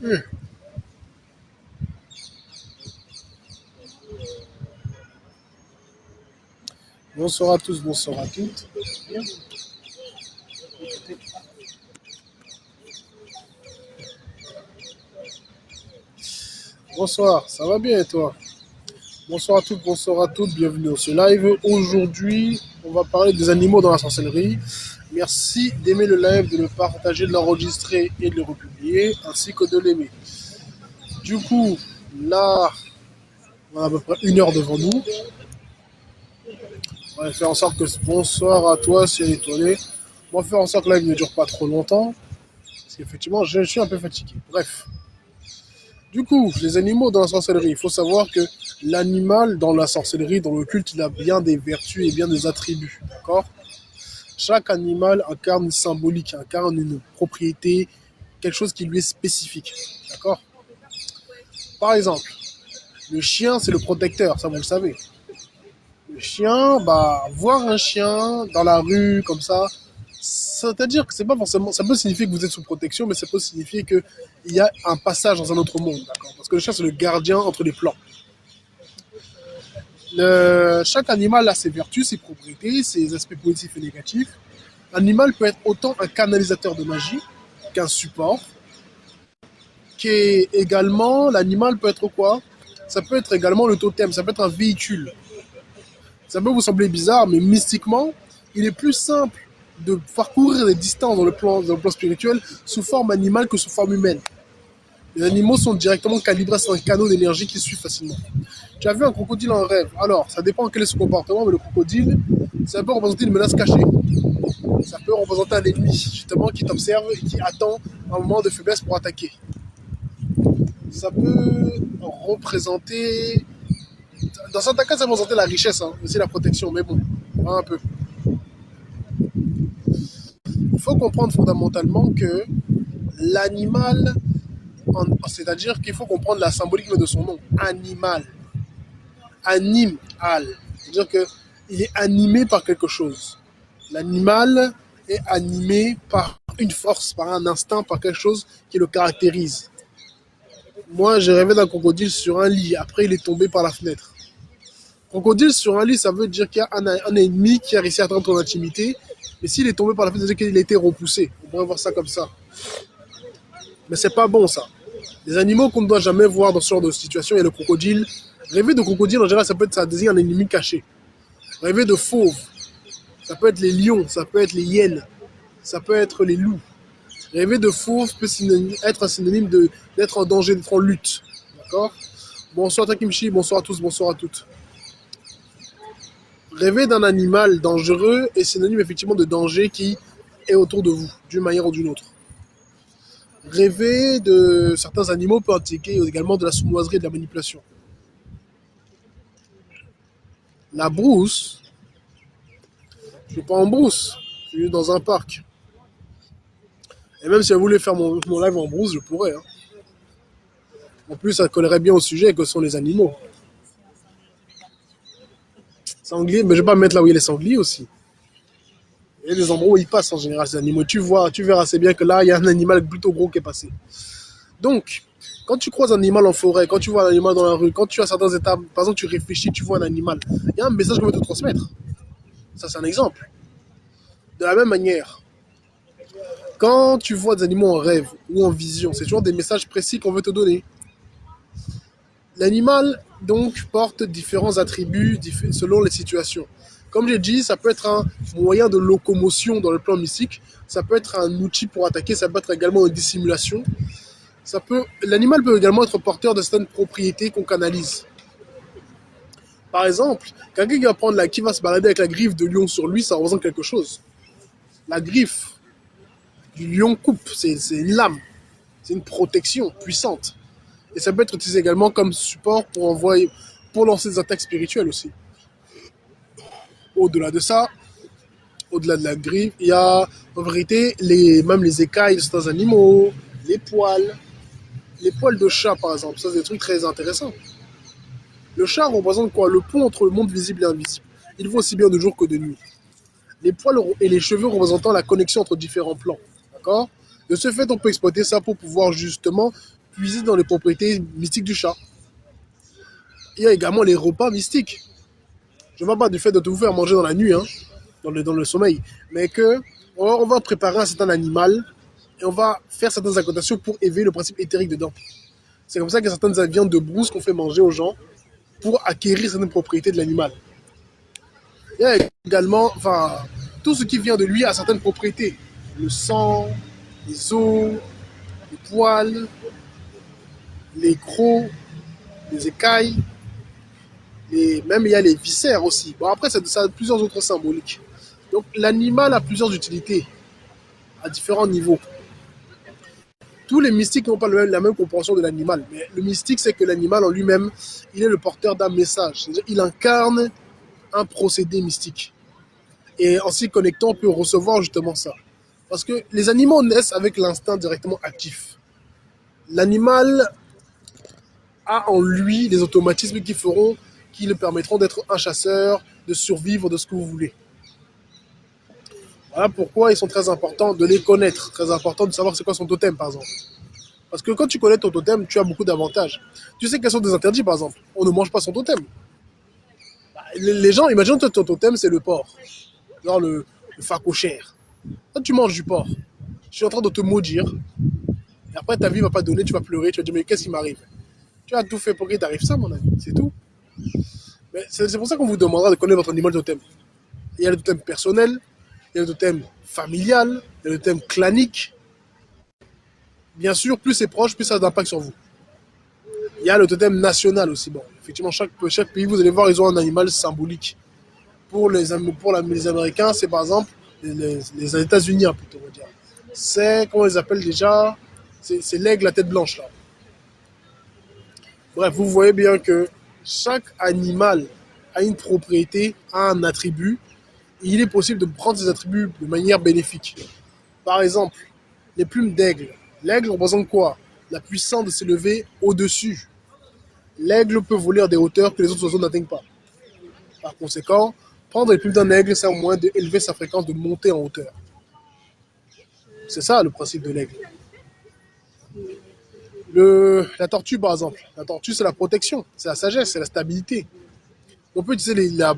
Hmm. Bonsoir à tous, bonsoir à toutes. Bien. Bonsoir, ça va bien et toi? Bonsoir à toutes, bonsoir à toutes, bienvenue sur ce live. Aujourd'hui, on va parler des animaux dans la sorcellerie. Merci d'aimer le live, de le partager, de l'enregistrer et de le republier, ainsi que de l'aimer. Du coup, là, on a à peu près 1 heure devant nous. On va faire en sorte que bonsoir à toi, si elle est étoilée. On va faire en sorte que le live ne dure pas trop longtemps, parce qu'effectivement, je suis un peu fatigué. Bref. Du coup, les animaux dans la sorcellerie, il faut savoir que l'animal dans la sorcellerie, dans le culte, il a bien des vertus et bien des attributs, d'accord? Chaque animal incarne une symbolique, incarne une propriété, quelque chose qui lui est spécifique, d'accord? Par exemple, le chien, c'est le protecteur, ça vous le savez. Le chien, bah, voir un chien dans la rue, comme ça, c'est-à-dire que c'est pas forcément, ça peut signifier que vous êtes sous protection, mais ça peut signifier qu'il y a un passage dans un autre monde, d'accord? Parce que le chien, c'est le gardien entre les plans. Chaque animal a ses vertus, ses propriétés, ses aspects positifs et négatifs. L'animal peut être autant un canalisateur de magie qu'un support, l'animal peut être quoi? Ça peut être également le totem, ça peut être un véhicule. Ça peut vous sembler bizarre, mais mystiquement, il est plus simple de parcourir des distances dans le plan spirituel sous forme animale que sous forme humaine. Les animaux sont directement calibrés sur un canot d'énergie qui suit facilement. Tu as vu un crocodile en rêve. Alors, ça dépend quel est son comportement, mais le crocodile, ça peut représenter une menace cachée. Ça peut représenter un ennemi, justement, qui t'observe et qui attend un moment de faiblesse pour attaquer. Ça peut représenter... Dans certains cas, ça peut représenter la richesse, hein, aussi la protection, mais bon, un peu. Il faut comprendre fondamentalement que l'animal, c'est-à-dire qu'il faut comprendre la symbolique de son nom. Animal. Animal. C'est-à-dire qu'il est animé par quelque chose. L'animal est animé par une force, par un instinct, par quelque chose qui le caractérise. Moi, j'ai rêvé d'un crocodile sur un lit. Après, il est tombé par la fenêtre. Crocodile sur un lit, ça veut dire qu'il y a un ennemi qui a réussi à atteindre ton intimité. Et s'il est tombé par la fenêtre, ça veut dire qu'il a été repoussé. On pourrait voir ça comme ça. Mais c'est pas bon, ça. Les animaux qu'on ne doit jamais voir dans ce genre de situation, il y a le crocodile. Rêver de crocodile, en général, ça désigne un ennemi caché. Rêver de fauve, ça peut être les lions, ça peut être les hyènes, ça peut être les loups. Rêver de fauve peut être un synonyme d'être en danger, d'être en lutte. D'accord? Bonsoir Takimchi, bonsoir à tous, bonsoir à toutes. Rêver d'un animal dangereux est synonyme effectivement de danger qui est autour de vous, d'une manière ou d'une autre. Rêver de certains animaux peut indiquer également de la sournoiserie et de la manipulation. La brousse, je ne suis pas en brousse, je suis dans un parc. Et même si je voulais faire mon live en brousse, je pourrais. Hein. En plus, ça collerait bien au sujet que sont les animaux. Sanglier, mais je ne vais pas me mettre là où il y a les sangliers aussi. Il y a des endroits où ils passent en général, ces animaux. Tu verras assez bien que là, il y a un animal plutôt gros qui est passé. Donc, quand tu croises un animal en forêt, quand tu vois un animal dans la rue, quand tu as certains états, par exemple, tu réfléchis, tu vois un animal, il y a un message qu'on veut te transmettre. Ça, c'est un exemple. De la même manière, quand tu vois des animaux en rêve ou en vision, c'est toujours des messages précis qu'on veut te donner. L'animal, donc, porte différents attributs selon les situations. Comme j'ai dit, ça peut être un moyen de locomotion dans le plan mystique, ça peut être un outil pour attaquer, ça peut être également une dissimulation. L'animal peut également être porteur de certaines propriétés qu'on canalise. Par exemple, quelqu'un qui va se balader avec la griffe de lion sur lui, ça représente quelque chose. La griffe du lion coupe, c'est une lame, c'est une protection puissante. Et ça peut être utilisé également comme support pour lancer des attaques spirituelles aussi. Au-delà de ça, au-delà de la griffe, il y a en vérité même les écailles de certains animaux, les poils de chat par exemple, ça c'est des trucs très intéressants. Le chat représente quoi? Le pont entre le monde visible et invisible. Il voit aussi bien de jour que de nuit. Les poils et les cheveux représentant la connexion entre différents plans. D'accord? De ce fait, on peut exploiter ça pour pouvoir justement puiser dans les propriétés mystiques du chat. Il y a également les repas mystiques. Je ne parle pas du fait de tout vous faire manger dans la nuit, hein, dans le sommeil, mais que on va préparer un certain animal et on va faire certaines incantations pour éveiller le principe éthérique dedans. C'est comme ça qu'il y a certaines viandes de brousse qu'on fait manger aux gens pour acquérir certaines propriétés de l'animal. Il y a également, enfin, tout ce qui vient de lui a certaines propriétés. Le sang, les os, les poils, les crocs, les écailles, même il y a les viscères aussi. Bon, après, ça a plusieurs autres symboliques. Donc, l'animal a plusieurs utilités à différents niveaux. Tous les mystiques n'ont pas la même compréhension de l'animal. Mais le mystique, c'est que l'animal en lui-même, il est le porteur d'un message. C'est-à-dire il incarne un procédé mystique. Et en s'y connectant, on peut recevoir justement ça. Parce que les animaux naissent avec l'instinct directement actif. L'animal a en lui des automatismes qui le permettront d'être un chasseur, de survivre, de ce que vous voulez. Voilà pourquoi ils sont très importants de les connaître. Très important de savoir c'est quoi son totem, par exemple. Parce que quand tu connais ton totem, tu as beaucoup d'avantages. Tu sais quels sont des interdits, par exemple. On ne mange pas son totem. Les gens, imagine que ton totem, c'est le porc. Genre le phacochère. Quand tu manges du porc, je suis en train de te maudire. Et après, ta vie ne va pas donner, tu vas pleurer, tu vas dire, mais qu'est-ce qui m'arrive? Tu as tout fait pour qu'il t'arrive ça, mon ami. C'est tout. Mais c'est pour ça qu'on vous demandera de connaître votre animal totem. Il y a le totem personnel, il y a le totem familial, il y a le totem clanique. Bien sûr, plus c'est proche, plus ça a d'impact sur vous. Il y a le totem national aussi. Bon, effectivement, chaque pays, vous allez voir, ils ont un animal symbolique. Pour les Américains, c'est par exemple les États-Unis, plutôt, on va dire. C'est, comment ils appellent déjà? C'est l'aigle à tête blanche, là. Bref, vous voyez bien que chaque animal a une propriété, a un attribut. Et il est possible de prendre ces attributs de manière bénéfique. Par exemple, les plumes d'aigle. L'aigle représente quoi? La puissance de s'élever au-dessus. L'aigle peut voler à des hauteurs que les autres oiseaux n'atteignent pas. Par conséquent, prendre les plumes d'un aigle, c'est un moyen d'élever sa fréquence, de monter en hauteur. C'est ça le principe de l'aigle. La tortue, par exemple. La tortue, c'est la protection, c'est la sagesse, c'est la stabilité. On peut utiliser la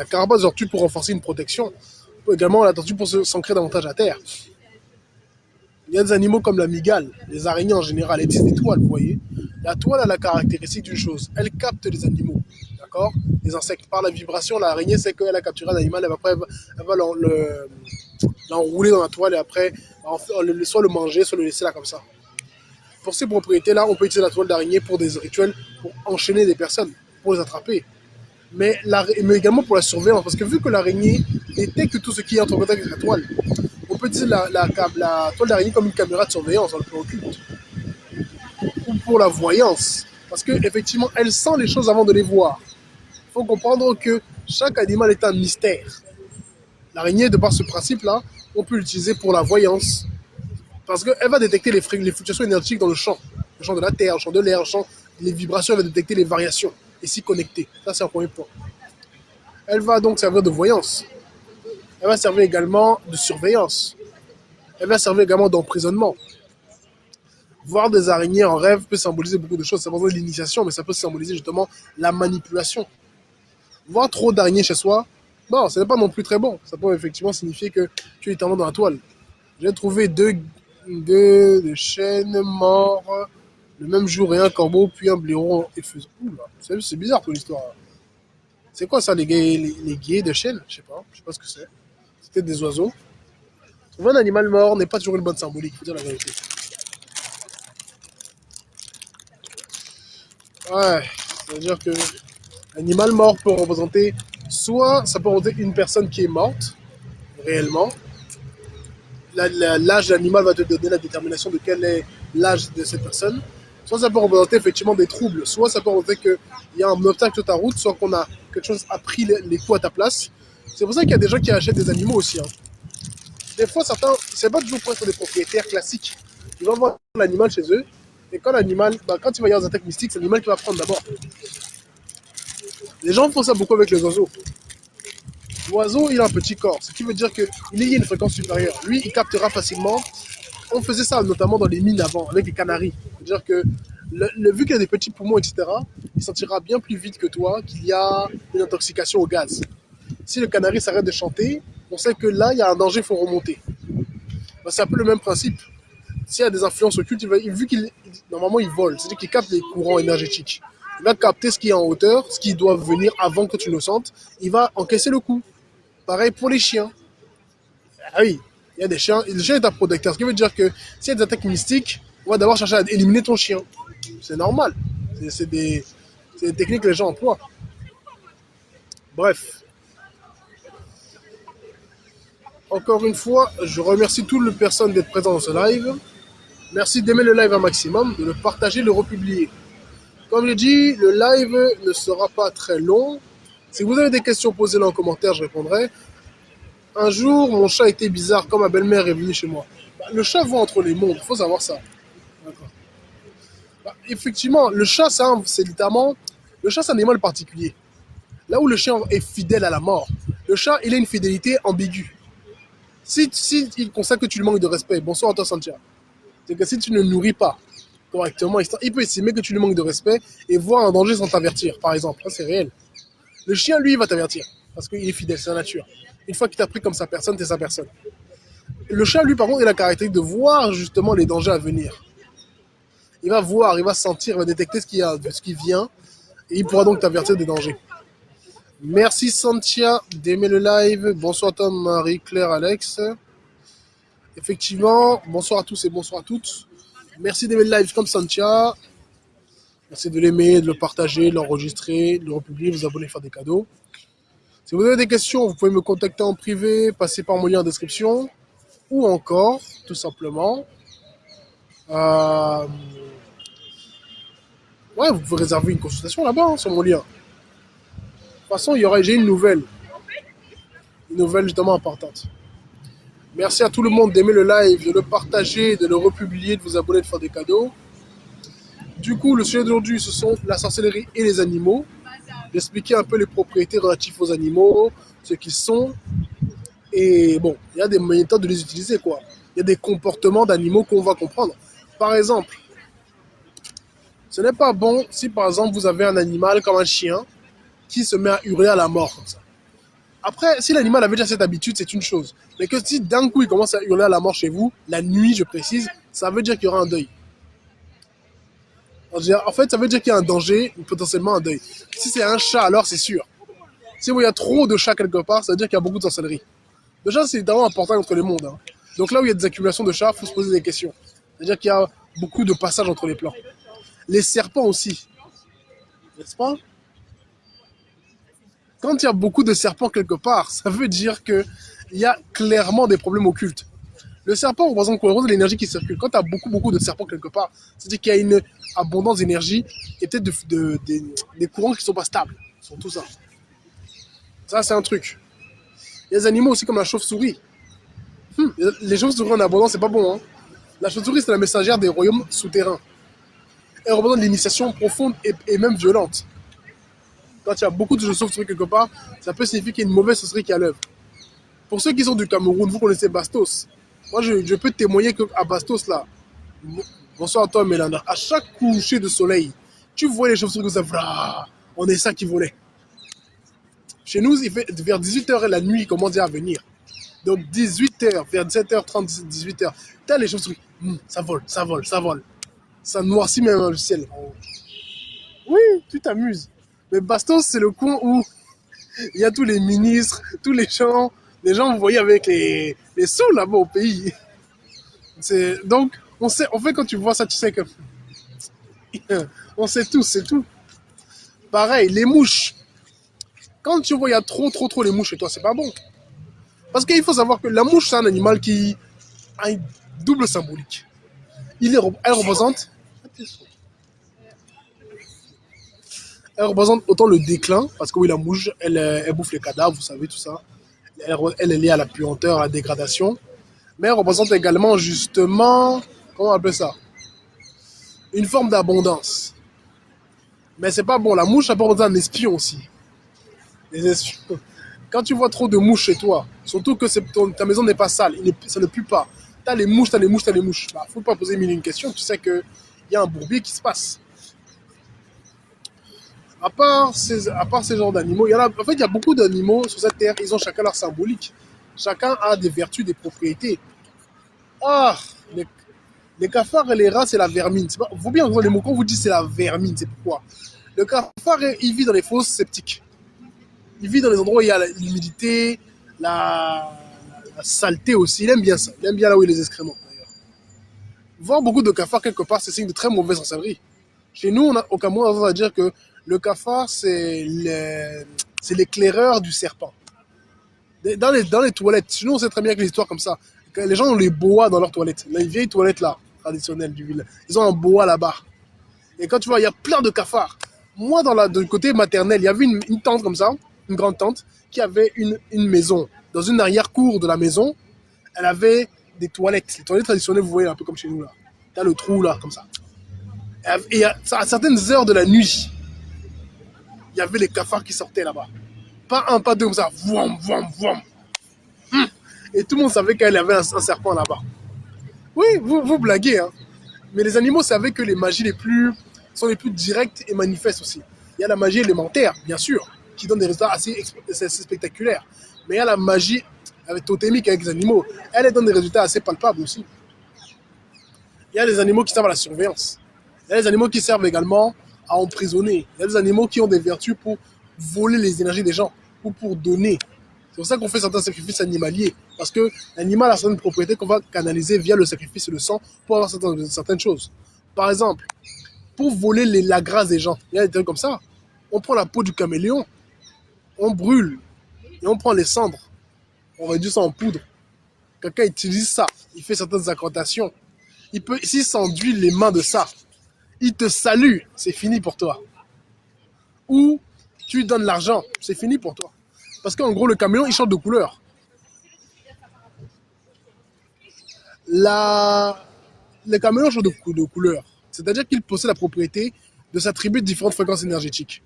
carapace de tortue pour renforcer une protection. On peut également la tortue pour s'ancrer davantage à terre. Il y a des animaux comme la mygale, les araignées en général, elles utilisent des toiles, vous voyez. La toile a la caractéristique d'une chose, elle capte les animaux, d'accord? Les insectes, par la vibration, l'araignée sait qu'elle a capturé un animal, elle va l'enrouler dans la toile et après, soit le manger, soit le laisser là comme ça. Pour ces propriétés-là, on peut utiliser la toile d'araignée pour des rituels, pour enchaîner des personnes, pour les attraper. Mais également pour la surveillance, parce que vu que l'araignée détecte tout ce qui entre en contact avec la toile, on peut utiliser la toile d'araignée comme une caméra de surveillance dans le plan occulte. Ou pour la voyance, parce qu'effectivement, elle sent les choses avant de les voir. Il faut comprendre que chaque animal est un mystère. L'araignée, de par ce principe-là, on peut l'utiliser pour la voyance, parce qu'elle va détecter les fluctuations énergétiques dans le champ de la terre, le champ de l'air, les vibrations, elle va détecter les variations et s'y connecter. Ça, c'est un premier point. Elle va donc servir de voyance. Elle va servir également de surveillance. Elle va servir également d'emprisonnement. Voir des araignées en rêve peut symboliser beaucoup de choses. Ça peut être l'initiation, mais ça peut symboliser justement la manipulation. Voir trop d'araignées chez soi, bon, ce n'est pas non plus très bon. Ça peut effectivement signifier que tu es éternellement dans la toile. J'ai trouvé deux chênes morts le même jour et un corbeau, puis un blaireau effusion. C'est bizarre pour l'histoire. C'est quoi ça, les gués de chênes? Je sais pas ce que c'est. C'était des oiseaux. Trouver un animal mort n'est pas toujours une bonne symbolique, il faut dire la vérité. Ouais, c'est-à-dire que l'animal mort peut représenter, soit ça peut représenter une personne qui est morte, réellement. L'âge de l'animal va te donner la détermination de quel est l'âge de cette personne. Soit ça peut représenter effectivement des troubles, soit ça peut représenter qu'il y a un obstacle sur ta route, soit qu'on a quelque chose a pris les coups à ta place. C'est pour ça qu'il y a des gens qui achètent des animaux aussi. Hein. Des fois, certains, c'est pas toujours pour être des propriétaires classiques. Ils vont voir l'animal chez eux, et quand l'animal, quand il va y avoir des attaques mystiques, c'est l'animal qui va prendre d'abord. Les gens font ça beaucoup avec les oiseaux. L'oiseau, il a un petit corps, ce qui veut dire qu'il y a une fréquence supérieure. Lui, il captera facilement On faisait ça notamment dans les mines avant, avec les canaris. C'est-à-dire que vu qu'il y a des petits poumons, etc., il sentira bien plus vite que toi qu'il y a une intoxication au gaz. Si le canari s'arrête de chanter, on sait que là, il y a un danger, il faut remonter. Ben, c'est un peu le même principe. S'il y a des influences occultes, vu qu'il normalement il vole, c'est-à-dire qu'il capte les courants énergétiques. Il va capter ce qui est en hauteur, ce qui doit venir avant que tu le sentes. Il va encaisser le coup. Pareil pour les chiens. Ah oui, il y a des chiens. Le chien est un protecteur. Ce qui veut dire que s'il y a des attaques mystiques, on va d'abord chercher à éliminer ton chien. C'est normal. C'est des techniques que les gens emploient. Bref. Encore une fois, je remercie toutes les personnes d'être présentes dans ce live. Merci d'aimer le live un maximum, de le partager, de le republier. Comme je l'ai dit, le live ne sera pas très long. Si vous avez des questions, posez-les en commentaire, je répondrai. Un jour, mon chat était bizarre quand ma belle-mère est venue chez moi. Le chat voit entre les mondes, il faut savoir ça. Effectivement, le chat, c'est littéralement... Le chat, c'est un animal particulier. Là où le chien est fidèle à la mort, le chat, il a une fidélité ambiguë. Si il constate que tu lui manques de respect, bonsoir à toi, Santia. C'est que si tu ne le nourris pas correctement, il peut estimer que tu lui manques de respect et voir un danger sans t'avertir, par exemple. Ça, c'est réel. Le chien, lui, il va t'avertir parce qu'il est fidèle, c'est la nature. Une fois qu'il t'a pris comme sa personne, t'es sa personne. Le chat, lui, par contre, il a la caractéristique de voir justement les dangers à venir. Il va voir, il va sentir, il va détecter ce qui vient et il pourra donc t'avertir des dangers. Merci Santia d'aimer le live. Bonsoir Tom, Marie, Claire, Alex. Effectivement, bonsoir à tous et bonsoir à toutes. Merci d'aimer le live comme Santia. Merci de l'aimer, de le partager, de l'enregistrer, de le republier, vous abonner, faire des cadeaux. Si vous avez des questions, vous pouvez me contacter en privé, passer par mon lien en description, ou encore, tout simplement, ouais, vous pouvez réserver une consultation là-bas, sur mon lien. De toute façon, j'ai une nouvelle justement importante. Merci à tout le monde d'aimer le live, de le partager, de le republier, de vous abonner, de faire des cadeaux. Du coup, le sujet d'aujourd'hui, ce sont la sorcellerie et les animaux. D'expliquer un peu les propriétés relatives aux animaux, ce qu'ils sont. Et bon, il y a des méthodes de les utiliser, quoi. Il y a des comportements d'animaux qu'on va comprendre. Par exemple, ce n'est pas bon si, par exemple, vous avez un animal comme un chien qui se met à hurler à la mort, comme ça. Après, si l'animal avait déjà cette habitude, c'est une chose. Mais que si d'un coup il commence à hurler à la mort chez vous, la nuit, je précise, ça veut dire qu'il y aura un deuil. En fait, ça veut dire qu'il y a un danger, potentiellement un deuil. Si c'est un chat, alors c'est sûr. Si il y a trop de chats quelque part, ça veut dire qu'il y a beaucoup de sorcellerie. Le chat, c'est vraiment important entre les mondes. Hein. Donc là où il y a des accumulations de chats, il faut se poser des questions. C'est-à-dire qu'il y a beaucoup de passages entre les plans. Les serpents aussi. N'est-ce pas? Quand il y a beaucoup de serpents quelque part, ça veut dire qu'il y a clairement des problèmes occultes. Le serpent représente l'énergie qui circule. Quand tu as beaucoup de serpents quelque part, c'est-à-dire qu'il y a une abondance d'énergie et peut-être des courants qui ne sont pas stables. Sur tout ça. Ça, c'est un truc. Il y a des animaux aussi comme la chauve-souris. Les chauves-souris en abondance, c'est pas bon. Hein. La chauve-souris, c'est la messagère des royaumes souterrains. Elle représente l'initiation profonde et même violente. Quand il y a beaucoup de chauves-souris quelque part, ça peut signifier qu'il y a une mauvaise sorcellerie qui est à l'œuvre. Pour ceux qui sont du Cameroun, vous connaissez Bastos. Moi, je peux témoigner qu'à Bastos, là, bonsoir à toi, Mélana, à chaque coucher de soleil, tu vois les chauves-souris comme ça, on est ça qui volait. Chez nous, il fait vers 18h la nuit, il commence à venir. Donc 18h, vers 17h30, 18h, t'as les chauves-souris, ça vole, ça vole, ça vole. Ça noircit même le ciel. Oui, tu t'amuses. Mais Bastos, c'est le coin où il y a tous les ministres, tous les gens, vous voyez avec les sous là-bas au pays. Donc, on sait, en fait, quand tu vois ça, tu sais que... on sait tout, c'est tout. Pareil, les mouches. Quand tu vois, il y a trop les mouches chez toi, c'est pas bon. Parce qu'il faut savoir que la mouche, c'est un animal qui a une double symbolique. Elle représente... Elle représente autant le déclin, parce que oui, la mouche, elle bouffe les cadavres, vous savez, tout ça. Elle est liée à la puanteur, à la dégradation. Mais elle représente également, justement, comment on appelle ça? Une forme d'abondance. Mais c'est pas bon, la mouche, ça peut représenter un espion aussi. Les espions. Quand tu vois trop de mouches chez toi, surtout que ta maison n'est pas sale, ça ne pue pas, T'as les mouches, t'as les mouches, t'as les mouches. Bah, faut pas poser mille et une questions, tu sais qu'il y a un bourbier qui se passe. À part ces genres d'animaux, en fait, il y a beaucoup d'animaux sur cette terre, ils ont chacun leur symbolique. Chacun a des vertus, des propriétés. Ah, les, les cafards et les rats, c'est la vermine. Faut bien entendre les mots. Quand on vous dit c'est la vermine, c'est pourquoi. Le cafard, il vit dans les fosses septiques. Il vit dans les endroits où il y a l'humidité, la, la saleté aussi. Il aime bien ça. Il aime bien là où il y a les excréments, d'ailleurs. Voir beaucoup de cafards quelque part, c'est signe de très mauvaise sorcellerie. Chez nous, au Cameroun, on va dire que le cafard, c'est l'éclaireur du serpent. Dans les toilettes, chez nous, on sait très bien que les histoires comme ça, que les gens ont les boas dans leurs toilettes. Les vieilles toilettes là, traditionnelles du village. Ils ont un boa là-bas. Et quand tu vois, il y a plein de cafards. Moi, du côté maternel, il y avait une tante comme ça, une grande tante, qui avait une maison. Dans une arrière-cour de la maison, elle avait des toilettes. Les toilettes traditionnelles, vous voyez, un peu comme chez nous là. T'as le trou là, comme ça. Et à certaines heures de la nuit, il y avait les cafards qui sortaient là-bas. Pas un, pas deux, comme ça. Voum, voum, voum. Et tout le monde savait qu'elle avait un serpent là-bas. Oui, vous blaguez, hein. Mais les animaux savaient que les magies sont les plus directes et manifestes aussi. Il y a la magie élémentaire, bien sûr, qui donne des résultats assez spectaculaires. Mais il y a la magie totémique avec les animaux. Elle donne des résultats assez palpables aussi. Il y a les animaux qui servent à la surveillance. Il y a les animaux qui servent également à emprisonner. Il y a des animaux qui ont des vertus pour voler les énergies des gens ou pour donner. C'est pour ça qu'on fait certains sacrifices animaliers. Parce que l'animal a certaines propriétés qu'on va canaliser via le sacrifice et le sang pour avoir certaines choses. Par exemple, pour voler la grâce des gens, il y a des trucs comme ça. On prend la peau du caméléon, on brûle et on prend les cendres. On réduit ça en poudre. Quelqu'un utilise ça, il fait certaines incantations. S'il s'enduit les mains de ça, il te salue, c'est fini pour toi. Ou tu lui donnes l'argent, c'est fini pour toi. Parce qu'en gros, le caméléon, il change de couleur. Le caméléon change de couleur. C'est-à-dire qu'il possède la propriété de s'attribuer différentes fréquences énergétiques.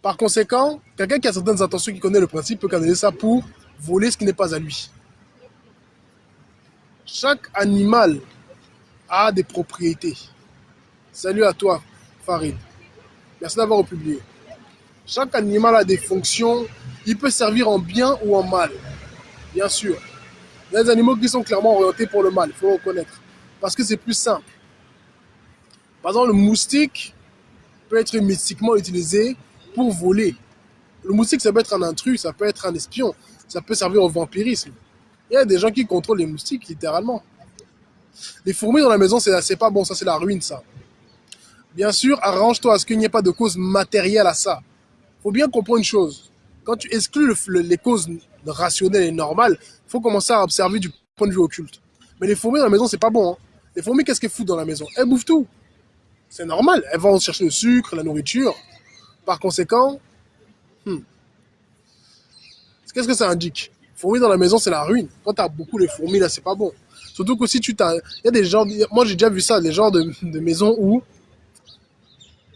Par conséquent, quelqu'un qui a certaines intentions, qui connaît le principe, peut canaliser ça pour voler ce qui n'est pas à lui. Chaque animal a des propriétés. Salut à toi, Farid. Merci d'avoir republié. Chaque animal a des fonctions. Il peut servir en bien ou en mal. Bien sûr. Il y a des animaux qui sont clairement orientés pour le mal, il faut le reconnaître. Parce que c'est plus simple. Par exemple, le moustique peut être mystiquement utilisé pour voler. Le moustique, ça peut être un intrus, ça peut être un espion, ça peut servir au vampirisme. Il y a des gens qui contrôlent les moustiques, littéralement. Les fourmis dans la maison, c'est pas bon, ça c'est la ruine, ça. Bien sûr, arrange-toi à ce qu'il n'y ait pas de cause matérielle à ça. Il faut bien comprendre une chose. Quand tu exclus les causes rationnelles et normales, il faut commencer à observer du point de vue occulte. Mais les fourmis dans la maison, c'est pas bon. Hein. Les fourmis, qu'est-ce qu'elles foutent dans la maison? Elles bouffent tout. C'est normal. Elles vont chercher le sucre, la nourriture. Par conséquent, qu'est-ce que ça indique? Fourmis dans la maison, c'est la ruine. Quand tu as beaucoup de fourmis, là, c'est pas bon. Surtout que si tu t'as... Il y a des genres... Moi, j'ai déjà vu ça, des genres de maisons où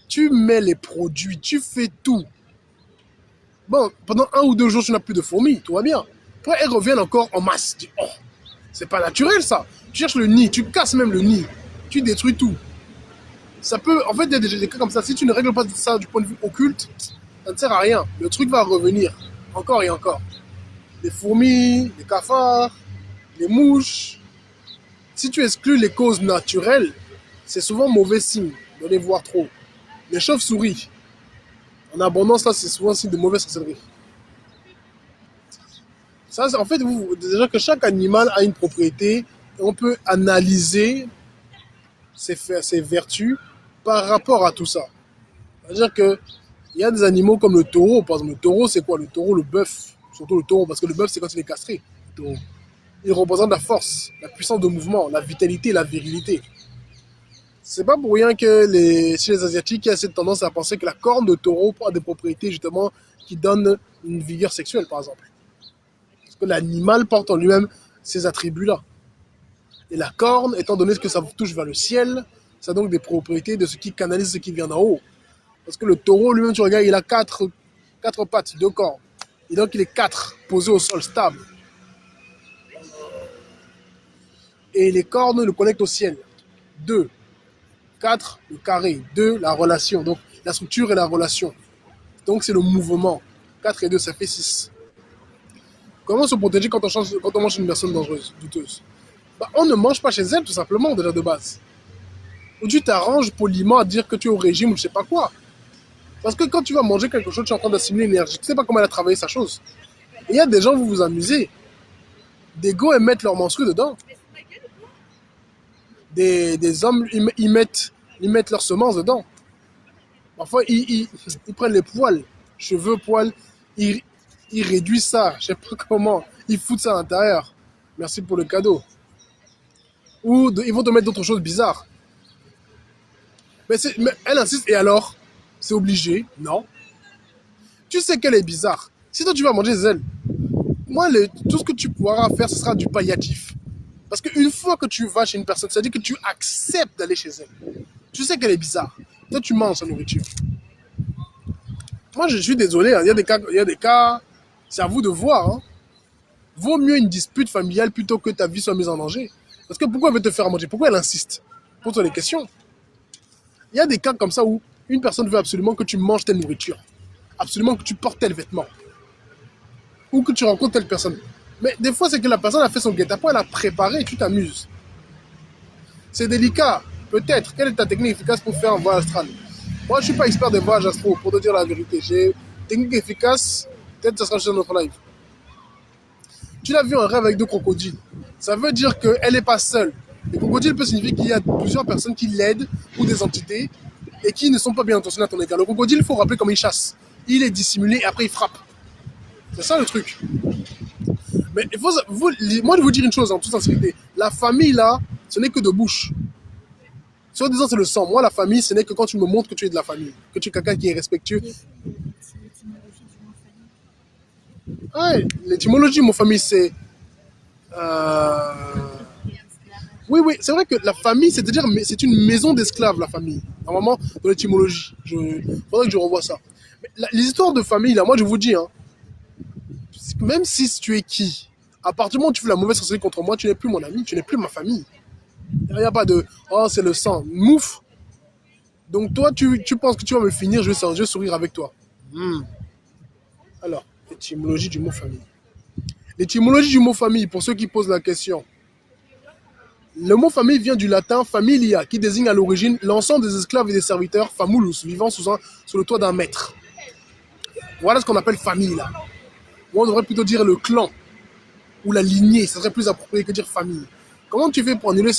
tu mets les produits, tu fais tout. Bon, pendant 1 ou 2 jours, tu n'as plus de fourmis, tout va bien. Après, elles reviennent encore en masse. Tu dis, oh, c'est pas naturel, ça. Tu cherches le nid, tu casses même le nid. Tu détruis tout. Ça peut... En fait, il y a des cas comme ça. Si tu ne règles pas ça du point de vue occulte, ça ne sert à rien. Le truc va revenir. Encore et encore. Les fourmis, les cafards, les mouches. Si tu exclus les causes naturelles, c'est souvent mauvais signe de les voir trop. Les chauves-souris, en abondance, là, c'est souvent signe de mauvaise sorcellerie. Ça, en fait, déjà que chaque animal a une propriété et on peut analyser ses vertus par rapport à tout ça. C'est-à-dire qu'il y a des animaux comme le taureau. Par exemple, le taureau, c'est quoi? Le taureau, le bœuf. Surtout le taureau, parce que le bœuf, c'est quand il est castré. Le taureau. Il représente la force, la puissance de mouvement, la vitalité, la virilité. C'est pas pour rien que chez les Asiatiques, il y a cette tendance à penser que la corne de taureau a des propriétés justement qui donnent une vigueur sexuelle, par exemple. Parce que l'animal porte en lui-même ces attributs-là. Et la corne, étant donné que ça touche vers le ciel, ça a donc des propriétés de ce qui canalise ce qui vient d'en haut. Parce que le taureau, lui-même, tu regardes, il a quatre pattes, 2 corps. Et donc, il est 4, posé au sol, stable. Et les cornes le connectent au ciel. 2. 4, le carré. 2, la relation. Donc, la structure et la relation. Donc, c'est le mouvement. 4 et 2, ça fait 6. Comment se protéger quand on mange une personne dangereuse, douteuse? Bah, on ne mange pas chez elle, tout simplement, déjà de base. Ou tu t'arranges poliment à dire que tu es au régime ou je sais pas quoi. Parce que quand tu vas manger quelque chose, tu es en train d'assimiler l'énergie. Tu sais pas comment elle a travaillé sa chose. Et il y a des gens, vous vous amusez. Des go, ils mettent leur menstru dedans. Des hommes, ils mettent leurs semences dedans. Parfois, ils prennent les poils, cheveux, poils, ils, ils réduisent ça, je sais pas comment. Ils foutent ça à l'intérieur. Merci pour le cadeau. Ou ils vont te mettre d'autres choses bizarres. Mais elle insiste, et alors? C'est obligé? Non. Tu sais qu'elle est bizarre. Si toi tu vas manger des ailes, moi, tout ce que tu pourras faire, ce sera du palliatif. Parce qu'une fois que tu vas chez une personne, ça veut dire que tu acceptes d'aller chez elle. Tu sais qu'elle est bizarre. Toi, tu manges sa nourriture. Moi, je suis désolé, hein. Il y a des cas, c'est à vous de voir. Hein. Vaut mieux une dispute familiale plutôt que ta vie soit mise en danger. Parce que pourquoi elle veut te faire manger? Pourquoi elle insiste? Pose-toi des questions. Il y a des cas comme ça où une personne veut absolument que tu manges telle nourriture. Absolument que tu portes tel vêtement. Ou que tu rencontres telle personne. Mais des fois, c'est que la personne a fait son guet-apens, elle a préparé et tu t'amuses. C'est délicat. Peut-être. Quelle est ta technique efficace pour faire un voyage astral? Moi, je ne suis pas expert des voyages astro, pour te dire la vérité. J'ai technique efficace. Peut-être que ça sera sur notre live. Tu l'as vu en rêve avec 2 crocodiles. Ça veut dire qu'elle n'est pas seule. Les crocodiles peut signifier qu'il y a plusieurs personnes qui l'aident ou des entités et qui ne sont pas bien intentionnées à ton égard. Le crocodile, il faut rappeler comment il chasse. Il est dissimulé et après il frappe. C'est ça le truc. Mais il faut, moi, je vous dire une chose en toute sincérité. La famille, là, ce n'est que de bouche. Soit disant c'est le sang. Moi, la famille, ce n'est que quand tu me montres que tu es de la famille. Que tu es quelqu'un qui est respectueux. Ouais, l'étymologie du mot famille, c'est... euh, Oui, oui, c'est vrai que la famille, c'est-à-dire, c'est une maison d'esclaves, la famille. Normalement, dans l'étymologie. Faudrait que je revoie ça. Mais les histoires de famille, là, moi, je vous dis, hein, même si tu es qui, à partir du moment où tu fais la mauvaise sorcellerie contre moi, tu n'es plus mon ami, tu n'es plus ma famille. Il n'y a pas de, oh, c'est le sang. Mouf. Donc, toi, tu penses que tu vas me finir, je vais sourire avec toi. Alors, l'étymologie du mot famille. L'étymologie du mot famille, pour ceux qui posent la question. Le mot famille vient du latin familia, qui désigne à l'origine l'ensemble des esclaves et des serviteurs famulus, vivant sous le toit d'un maître. Voilà ce qu'on appelle famille, là. Ou on devrait plutôt dire le clan, ou la lignée, ça serait plus approprié que dire famille. Comment tu fais pour annuler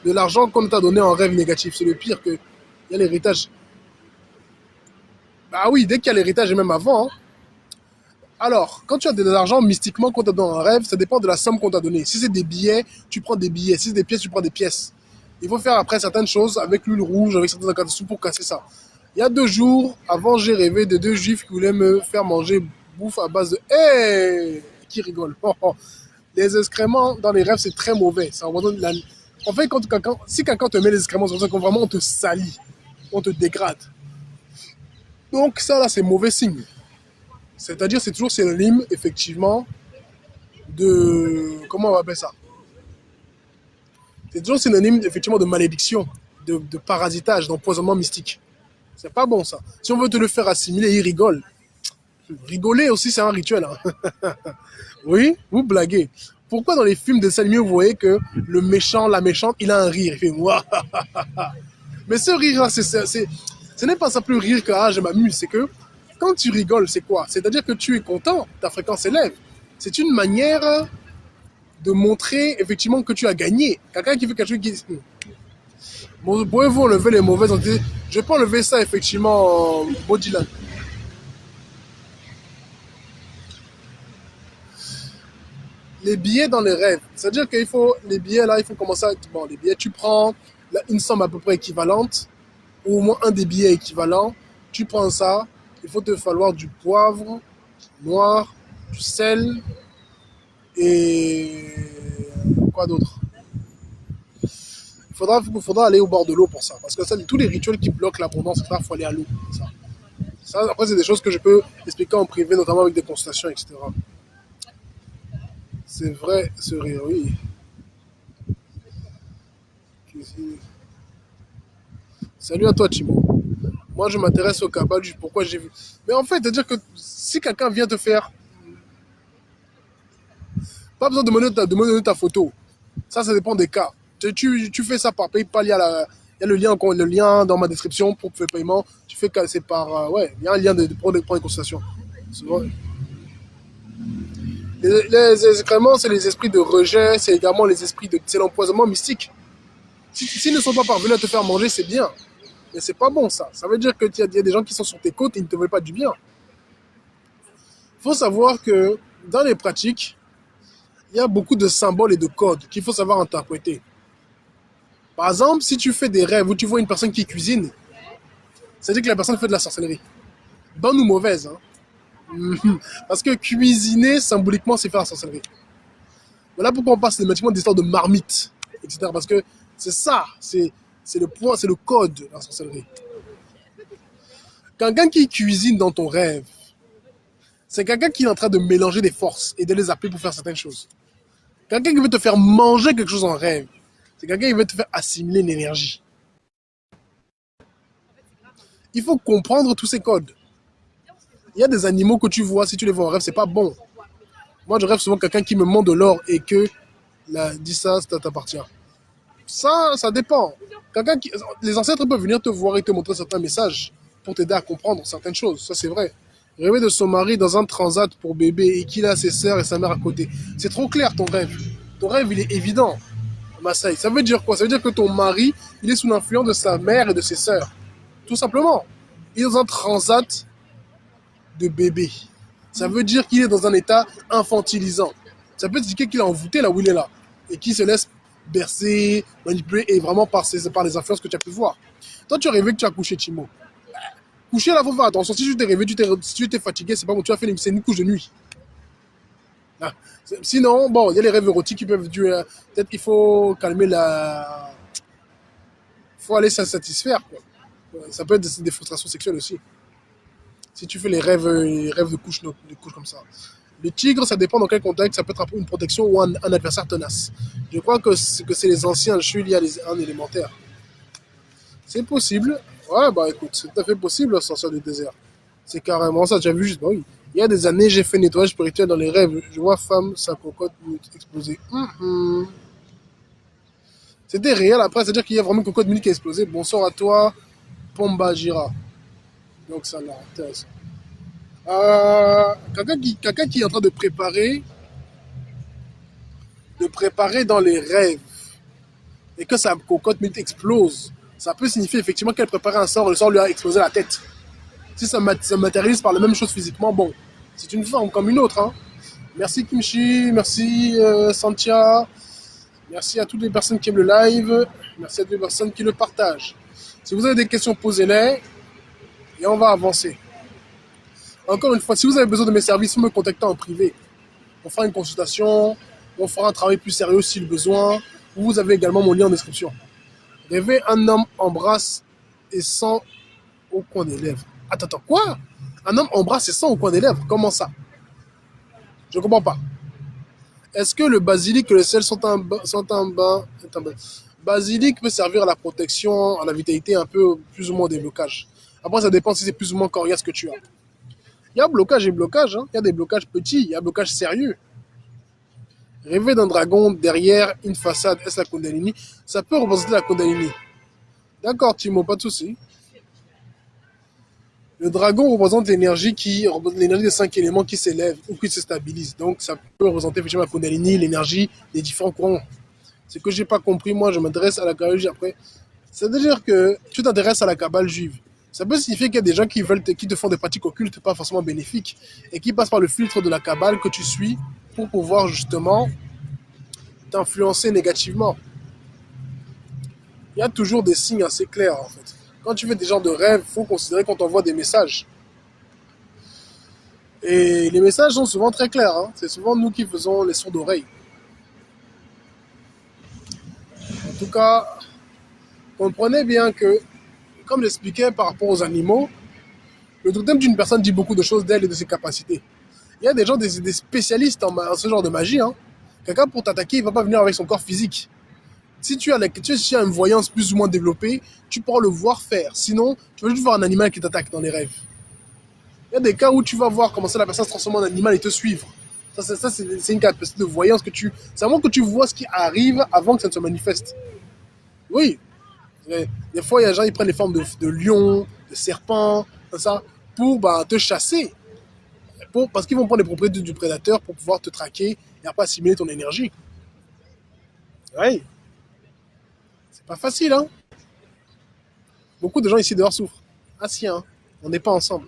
de l'argent qu'on t'a donné en rêve négatif? C'est le pire que... Il y a l'héritage. Bah oui, dès qu'il y a l'héritage, et même avant. Hein. Alors, quand tu as de l'argent mystiquement qu'on t'a donné en rêve, ça dépend de la somme qu'on t'a donnée. Si c'est des billets, tu prends des billets. Si c'est des pièces, tu prends des pièces. Il faut faire après certaines choses avec l'huile rouge, avec certaines incantations pour casser ça. Il y a 2 jours, avant, j'ai rêvé de 2 juifs qui voulaient me faire manger bouffe à base de... Hey qui rigole. Les excréments dans les rêves, c'est très mauvais. Ça représente En fait, si quelqu'un te met les excréments, c'est comme vraiment on te salit, on te dégrade. Donc ça, là, c'est mauvais signe. C'est-à-dire, c'est toujours synonyme, effectivement, de... Comment on va appeler ça? C'est toujours synonyme, effectivement, de malédiction, de parasitage, d'empoisonnement mystique. C'est pas bon, ça. Si on veut te le faire assimiler, il rigole. Rigoler aussi, c'est un rituel. Hein. Oui, vous blaguez. Pourquoi dans les films de dessins animés, vous voyez que le méchant, la méchante, il a un rire. Il fait Ouah. Mais ce rire-là, ce n'est pas ça plus rire que ah, je m'amuse. C'est que quand tu rigoles, c'est quoi? C'est-à-dire que tu es content, ta fréquence s'élève. C'est une manière de montrer effectivement que tu as gagné. Quelqu'un qui fait quelque chose qui... Bon, pouvez-vous enlever les mauvaises entités? Je peux enlever ça effectivement en bodyland. Les billets dans les rêves. C'est-à-dire qu'il faut, les billets là, il faut commencer à... Bon, les billets, tu prends une somme à peu près équivalente, ou au moins un des billets équivalents, tu prends ça, il faut te falloir du poivre noir, du sel, et quoi d'autre? Il faudra aller au bord de l'eau pour ça, parce que ça, tous les rituels qui bloquent l'abondance, il faut aller à l'eau. Ça, après, c'est des choses que je peux expliquer en privé, notamment avec des consultations, etc. C'est vrai, ce rire, oui. Salut à toi, Timo. Moi, je m'intéresse au cabal, pourquoi j'ai vu. Mais en fait, c'est-à-dire que si quelqu'un vient te faire, pas besoin de me donner ta photo. Ça dépend des cas. Tu fais ça par PayPal, il y a le lien dans ma description pour faire le paiement. Tu fais que c'est par. Ouais, il y a un lien pour des consultations. Les excréments, c'est les esprits de rejet, c'est également les esprits de. C'est l'empoisonnement mystique. S'ils ne sont pas parvenus à te faire manger, c'est bien. Mais c'est pas bon ça. Ça veut dire qu'il y a des gens qui sont sur tes côtes et ils ne te veulent pas du bien. Il faut savoir que dans les pratiques, il y a beaucoup de symboles et de codes qu'il faut savoir interpréter. Par exemple, si tu fais des rêves où tu vois une personne qui cuisine, c'est-à-dire que la personne fait de la sorcellerie. Bonne ou mauvaise, hein. Parce que cuisiner, symboliquement, c'est faire la sorcellerie. Voilà pourquoi on parle systématiquement d'histoire de marmite, etc. Parce que c'est ça, c'est le point, c'est le code de la sorcellerie. Quelqu'un qui cuisine dans ton rêve, c'est quelqu'un qui est en train de mélanger des forces et de les appeler pour faire certaines choses. Quelqu'un qui veut te faire manger quelque chose en rêve, c'est quelqu'un qui veut te faire assimiler une énergie. Il faut comprendre tous ces codes. Il y a des animaux que tu vois, si tu les vois en rêve, c'est pas bon. Moi, je rêve souvent quelqu'un qui me ment de l'or et que dit ça t'appartient. Ça dépend. Les ancêtres peuvent venir te voir et te montrer certains messages pour t'aider à comprendre certaines choses. Ça, c'est vrai. Rêver de son mari dans un transat pour bébé et qu'il a ses sœurs et sa mère à côté. C'est trop clair ton rêve. Ton rêve, il est évident. Maasai. Ça veut dire quoi? Ça veut dire que ton mari, il est sous l'influence de sa mère et de ses sœurs. Tout simplement. Il est dans un transat de bébé. Ça veut dire qu'il est dans un état infantilisant. Ça peut indiquer qu'il est envoûté là où il est là. Et qu'il se laisse bercer, manipuler, et vraiment par les influences que tu as pu voir. Toi, tu as rêvé que tu as couché, Timo. Coucher là, faut faire attention. Si tu t'es réveillé, si tu t'es fatigué, c'est pas bon. Tu as fait une couche de nuit. Ah. Sinon, bon, il y a les rêves érotiques qui peuvent durer. Peut-être qu'il faut calmer la. Il faut aller se satisfaire, quoi. Ça peut être des frustrations sexuelles aussi. Si tu fais les rêves de couches comme ça. Le tigre, ça dépend dans quel contexte. Ça peut être une protection ou un adversaire tenace. Je crois que c'est les anciens. Je suis lié à un élémentaire. C'est possible. Ouais, bah écoute, c'est tout à fait possible, sortir du désert. C'est carrément ça. Tu as vu juste, bah oui. Il y a des années, j'ai fait nettoyage spirituel dans les rêves. Je vois femme, sa cocotte exploser. C'était réel après, c'est-à-dire qu'il y a vraiment une cocotte mini qui a explosé. Bonsoir à toi, Pomba Gira. Donc ça l'intéresse. Quelqu'un qui est en train de préparer dans les rêves et que sa cocotte mini explose, ça peut signifier effectivement qu'elle préparait un sort et le sort lui a explosé la tête. Si ça matérialise par la même chose physiquement, bon, c'est une forme comme une autre. Hein. Merci Kimchi, merci Santia, merci à toutes les personnes qui aiment le live, merci à toutes les personnes qui le partagent. Si vous avez des questions, posez-les et on va avancer. Encore une fois, si vous avez besoin de mes services, vous me contactez en privé. On fera une consultation, on fera un travail plus sérieux si le besoin. Vous avez également mon lien en description. Rêver un homme embrasse et sent au coin des lèvres. Attends, quoi? Un homme embrasse et sent au coin des lèvres? Comment ça? Je ne comprends pas. Est-ce que le basilic et le sel sont un bain? Basilic peut servir à la protection, à la vitalité, un peu plus ou moins des blocages. Après, ça dépend si c'est plus ou moins coriace que tu as. Il y a blocage et blocage. Hein. Il y a des blocages petits, il y a des blocages sérieux. Rêver d'un dragon derrière une façade, est-ce la Kundalini? Ça peut représenter la Kundalini. D'accord, Timo, pas de souci. Le dragon représente l'énergie des 5 éléments qui s'élèvent ou qui se stabilisent. Donc, ça peut représenter effectivement la Kundalini, l'énergie des différents courants. Ce que j'ai pas compris, moi, je m'intéresse à la Kabbale juive après. C'est-à-dire que tu t'intéresses à la Kabbale juive. Ça peut signifier qu'il y a des gens qui te font des pratiques occultes pas forcément bénéfiques et qui passent par le filtre de la Kabbale que tu suis pour pouvoir justement t'influencer négativement. Il y a toujours des signes assez clairs en fait. Quand tu fais des genres de rêves, il faut considérer qu'on t'envoie des messages. Et les messages sont souvent très clairs. Hein. C'est souvent nous qui faisons les sourds d'oreille. En tout cas, comprenez bien que, comme j'expliquais par rapport aux animaux, le totem d'une personne dit beaucoup de choses d'elle et de ses capacités. Il y a des gens, des spécialistes en ce genre de magie. Hein. Quelqu'un pour t'attaquer, il ne va pas venir avec son corps physique. Si tu as une voyance plus ou moins développée, tu pourras le voir faire. Sinon, tu vas juste voir un animal qui t'attaque dans les rêves. Il y a des cas où tu vas voir comment ça la personne se transforme en animal et te suivre. C'est une capacité de voyance que tu. C'est vraiment que tu vois ce qui arrive avant que ça ne se manifeste. Oui. Des fois, il y a des gens qui prennent les formes de lions, de serpents, comme ça, pour bah, te chasser. Parce qu'ils vont prendre les propriétés du prédateur pour pouvoir te traquer et après assimiler ton énergie. Oui. C'est pas facile, hein. Beaucoup de gens ici dehors souffrent. Ah si, hein. On n'est pas ensemble.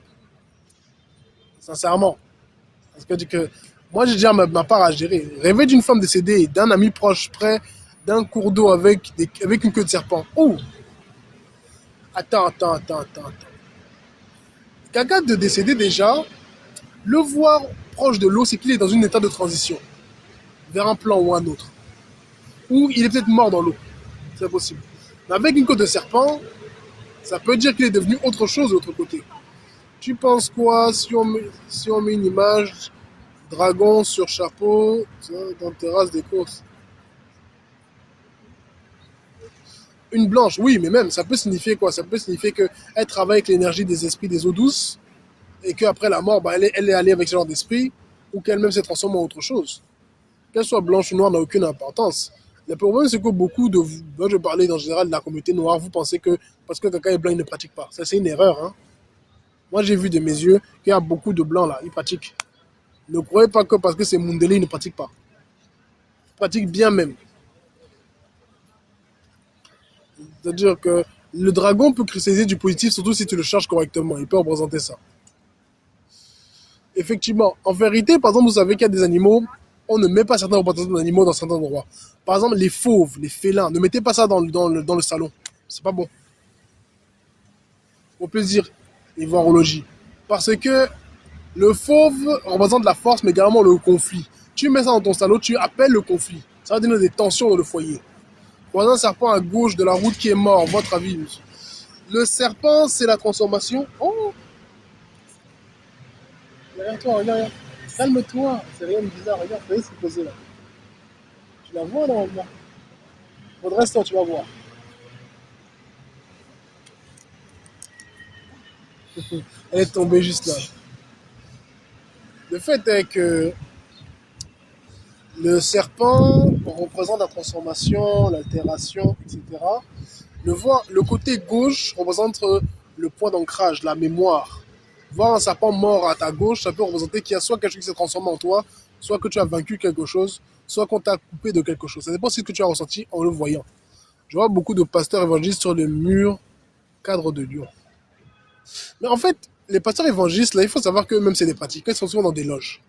Sincèrement. Parce que moi, j'ai déjà ma part à gérer. Rêver d'une femme décédée, d'un ami proche près d'un cours d'eau avec une queue de serpent. Oh, attends. Quelqu'un de décédé déjà, le voir proche de l'eau, c'est qu'il est dans un état de transition vers un plan ou un autre. Ou il est peut-être mort dans l'eau. C'est possible. Mais avec une queue de serpent, ça peut dire qu'il est devenu autre chose de l'autre côté. Tu penses quoi si on met une image dragon sur chapeau dans terrasse des courses? Une blanche, oui, mais même, ça peut signifier quoi? Ça peut signifier qu'elle travaille avec l'énergie des esprits des eaux douces et qu'après la mort, bah, elle est allée avec ce genre d'esprit ou qu'elle-même s'est transformée en autre chose. Qu'elle soit blanche ou noire n'a aucune importance. Le problème, c'est que beaucoup de vous, moi je parlais en général de la communauté noire, vous pensez que parce que quelqu'un est blanc, il ne pratique pas. Ça, c'est une erreur. Hein. Moi, j'ai vu de mes yeux qu'il y a beaucoup de blancs là, ils pratiquent. Ne croyez pas que parce que c'est Mundele, ils ne pratiquent pas. Ils pratiquent bien même. C'est-à-dire que le dragon peut cristalliser du positif, surtout si tu le charges correctement. Il peut représenter ça. Effectivement, en vérité, par exemple, vous savez qu'il y a des animaux, on ne met pas certaines représentations d'animaux dans certains endroits. Par exemple, les fauves, les félins, ne mettez pas ça dans le salon. C'est pas bon. Au plaisir, ivoirologie. Parce que le fauve représente la force, mais également le conflit. Tu mets ça dans ton salon, tu appelles le conflit. Ça va donner des tensions dans le foyer. Voisin un serpent à gauche de la route qui est mort, votre avis, monsieur? Le serpent, c'est la transformation. Oh, derrière toi, regarde. Calme-toi, c'est rien de bizarre, regarde, vous voyez ce qui est posé là. Tu la vois normalement. Faudrait toi, tu vas voir. Elle est tombée juste là. Le fait est que le serpent représente la transformation, l'altération, etc. Le côté gauche représente le point d'ancrage, la mémoire. Voir un serpent mort à ta gauche, ça peut représenter qu'il y a soit quelque chose qui s'est transformé en toi, soit que tu as vaincu quelque chose, soit qu'on t'a coupé de quelque chose. Ça dépend de ce que tu as ressenti en le voyant. Je vois beaucoup de pasteurs évangélistes sur le mur cadre de lion. Mais en fait, les pasteurs évangélistes, là, il faut savoir que même c'est des pratiquants, ils sont souvent dans des loges.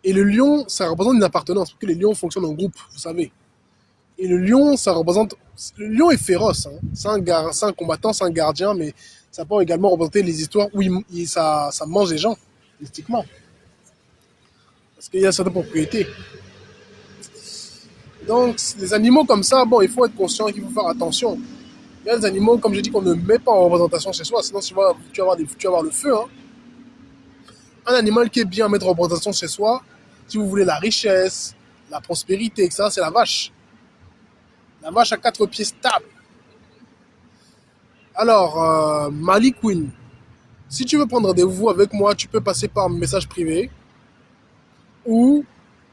Et le lion, ça représente une appartenance, parce que les lions fonctionnent en groupe, vous savez. Et le lion, ça représente. Le lion est féroce. Hein. C'est un combattant, c'est un gardien, mais ça peut également représenter les histoires où ça mange les gens, mystiquement. Parce qu'il y a certaines propriétés. Donc, les animaux comme ça, bon, il faut être conscient qu'il faut faire attention. Il y a des animaux, comme je dis, qu'on ne met pas en représentation chez soi, sinon tu vas avoir le feu. Hein. Un animal qui est bien à mettre en représentation chez soi, si vous voulez la richesse, la prospérité, etc., c'est la vache. La vache à 4 pieds stable. Alors, Mali Queen, si tu veux prendre rendez-vous avec moi, tu peux passer par message privé ou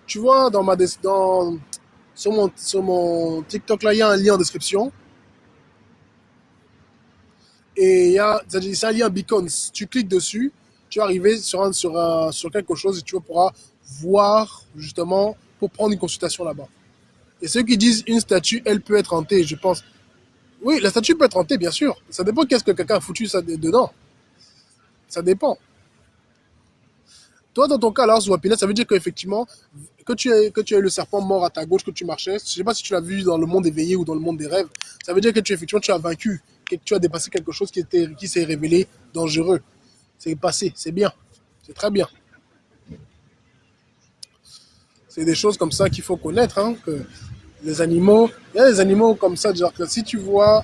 tu vois sur mon TikTok là, il y a un lien en description et c'est un lien Beacons. Tu cliques dessus, tu vas arriver sur quelque chose et tu pourras voir justement pour prendre une consultation là-bas. Et ceux qui disent une statue, elle peut être hantée, je pense. Oui, la statue peut être hantée, bien sûr. Ça dépend qu'est-ce que quelqu'un a foutu ça dedans. Ça dépend. Toi, dans ton cas, alors, Zouapina, ça veut dire qu'effectivement, que tu as eu le serpent mort à ta gauche, que tu marchais, je ne sais pas si tu l'as vu dans le monde éveillé ou dans le monde des rêves, ça veut dire que effectivement, tu as vaincu, que tu as dépassé quelque chose qui s'est révélé dangereux. C'est passé, c'est bien, c'est très bien. C'est des choses comme ça qu'il faut connaître, hein, que les animaux, il y a des animaux comme ça, genre que si tu vois,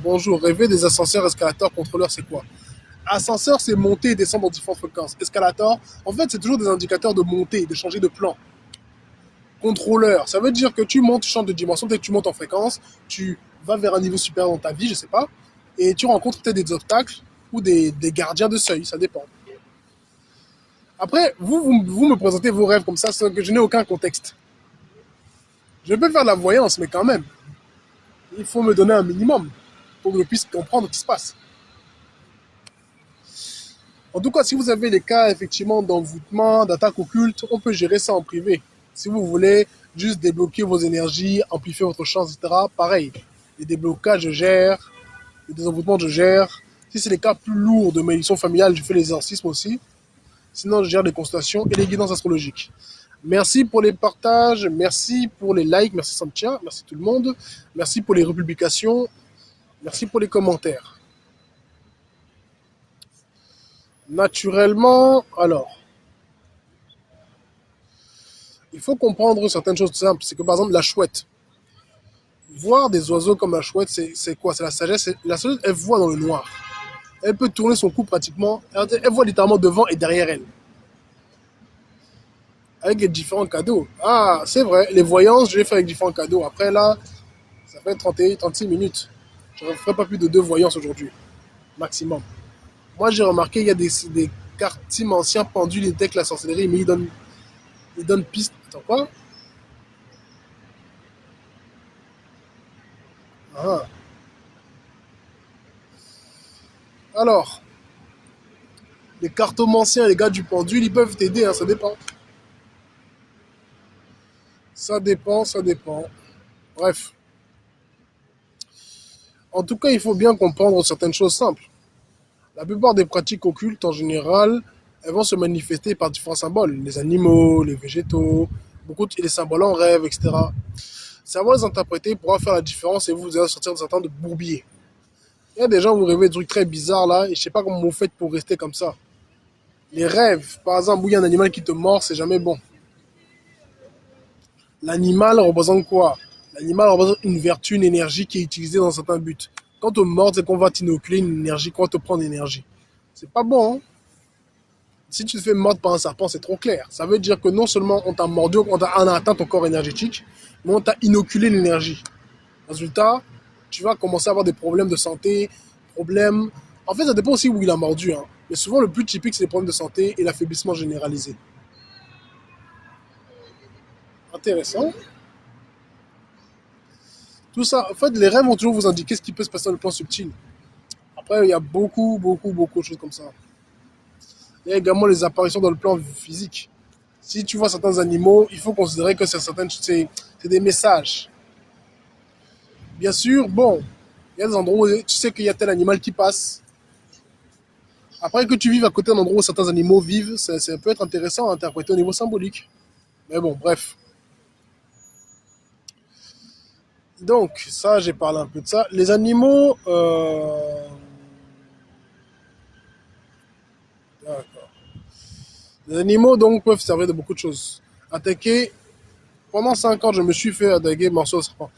bonjour, rêver des ascenseurs, escalators, contrôleurs, c'est quoi? Ascenseur, c'est monter et descendre dans différentes fréquences. Escalator, en fait, c'est toujours des indicateurs de montée, de changer de plan. contrôleur. Ça veut dire que tu montes, tu changes de dimension, peut-être que tu montes en fréquence, tu vas vers un niveau supérieur dans ta vie, je sais pas, et tu rencontres peut-être des obstacles ou des gardiens de seuil, ça dépend. Après, vous me présentez vos rêves comme ça, sans que je n'ai aucun contexte. Je peux faire de la voyance, mais quand même, il faut me donner un minimum pour que je puisse comprendre ce qui se passe. En tout cas, si vous avez des cas effectivement d'envoûtement, d'attaque occulte, on peut gérer ça en privé. Si vous voulez juste débloquer vos énergies, amplifier votre chance, etc., pareil. Les déblocages, je gère. Les désenvoûtements, je gère. Si c'est les cas plus lourds de malédiction familiale, je fais les exorcismes aussi. Sinon, je gère les constellations et les guidances astrologiques. Merci pour les partages, merci pour les likes, merci Santia, merci tout le monde, merci pour les republications, merci pour les commentaires. Naturellement, alors, il faut comprendre certaines choses simples. C'est que par exemple, la chouette. Voir des oiseaux comme la chouette, c'est quoi? C'est la sagesse. La sagesse, elle voit dans le noir. Elle peut tourner son cou pratiquement. Elle voit littéralement devant et derrière elle. Avec les différents cadeaux. Ah, c'est vrai. Les voyances, je les fais avec différents cadeaux. Après, là, ça fait 31, 36 minutes. Je ne ferai pas plus de 2 voyances aujourd'hui. Maximum. Moi, j'ai remarqué, il y a des cartes anciens pendus, les decks, la sorcellerie, mais ils donnent piste. Attends, quoi? Ah. Alors, les cartomanciens, les gars du pendule, ils peuvent t'aider, hein, ça dépend. Ça dépend, ça dépend. Bref. En tout cas, il faut bien comprendre certaines choses simples. La plupart des pratiques occultes, en général, elles vont se manifester par différents symboles. Les animaux, les végétaux, beaucoup de, les symboles en rêve, etc. Savoir les interpréter pourra faire la différence et vous allez sortir de certains de bourbier. Il y a des gens, vous rêvez des trucs très bizarres là, et je sais pas comment vous faites pour rester comme ça. Les rêves, par exemple, où il y a un animal qui te mord, c'est jamais bon. L'animal représente quoi? L'animal représente une vertu, une énergie qui est utilisée dans certains buts. Quand on mord, c'est qu'on va t'inoculer une énergie, qu'on va te prendre une énergie. C'est pas bon, hein? Si tu te fais mordre par un serpent, c'est trop clair. Ça veut dire que non seulement on t'a mordu, on a atteint ton corps énergétique, mais on t'a inoculé l'énergie. Résultat, tu vas commencer à avoir des problèmes de santé, problèmes. En fait, ça dépend aussi où il a mordu, hein. Mais souvent, le plus typique, c'est les problèmes de santé et l'affaiblissement généralisé. Intéressant. Tout ça, en fait, les rêves vont toujours vous indiquer ce qui peut se passer dans le plan subtil. Après, il y a beaucoup de choses comme ça. Il y a également les apparitions dans le plan physique. Si tu vois certains animaux, il faut considérer que c'est des messages. Bien sûr, bon, il y a des endroits où tu sais qu'il y a tel animal qui passe. Après que tu vives à côté d'un endroit où certains animaux vivent, ça peut être intéressant à interpréter au niveau symbolique. Mais bon, bref. Donc, ça, j'ai parlé un peu de ça. Les animaux. D'accord. Les animaux, donc, peuvent servir de beaucoup de choses. Attaquer. Pendant 5 ans, je me suis fait attaquer morceau de serpent.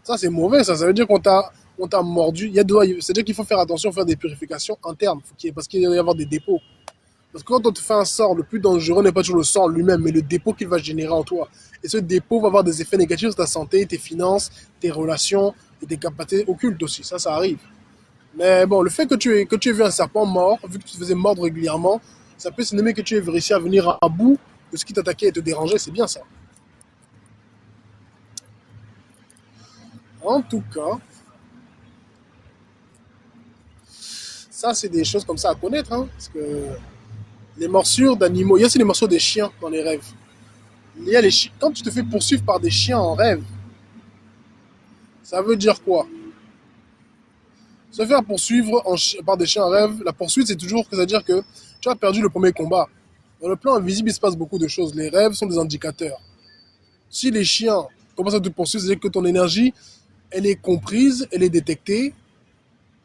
Ça, c'est mauvais, ça. Ça veut dire on t'a mordu. C'est-à-dire qu'il faut faire attention, faire des purifications internes. Parce qu'il va y avoir des dépôts. Parce que quand on te fait un sort, le plus dangereux n'est pas toujours le sort lui-même, mais le dépôt qu'il va générer en toi. Et ce dépôt va avoir des effets négatifs sur ta santé, tes finances, tes relations et tes capacités occultes aussi. Ça arrive. Mais bon, le fait que tu aies vu un serpent mort, vu que tu te faisais mordre régulièrement, ça peut signifier que tu aies réussi à venir à bout de ce qui t'attaquait et te dérangeait. C'est bien ça. En tout cas, ça, c'est des choses comme ça à connaître. Hein, parce que les morsures d'animaux, il y a aussi les morsures des chiens dans les rêves. Il y a quand tu te fais poursuivre par des chiens en rêve, ça veut dire quoi? Se faire poursuivre par des chiens en rêve, la poursuite, c'est toujours, c'est-à-dire que tu as perdu le premier combat. Dans le plan invisible, il se passe beaucoup de choses. Les rêves sont des indicateurs. Si les chiens commencent à te poursuivre, c'est-à-dire que ton énergie, elle est comprise, elle est détectée,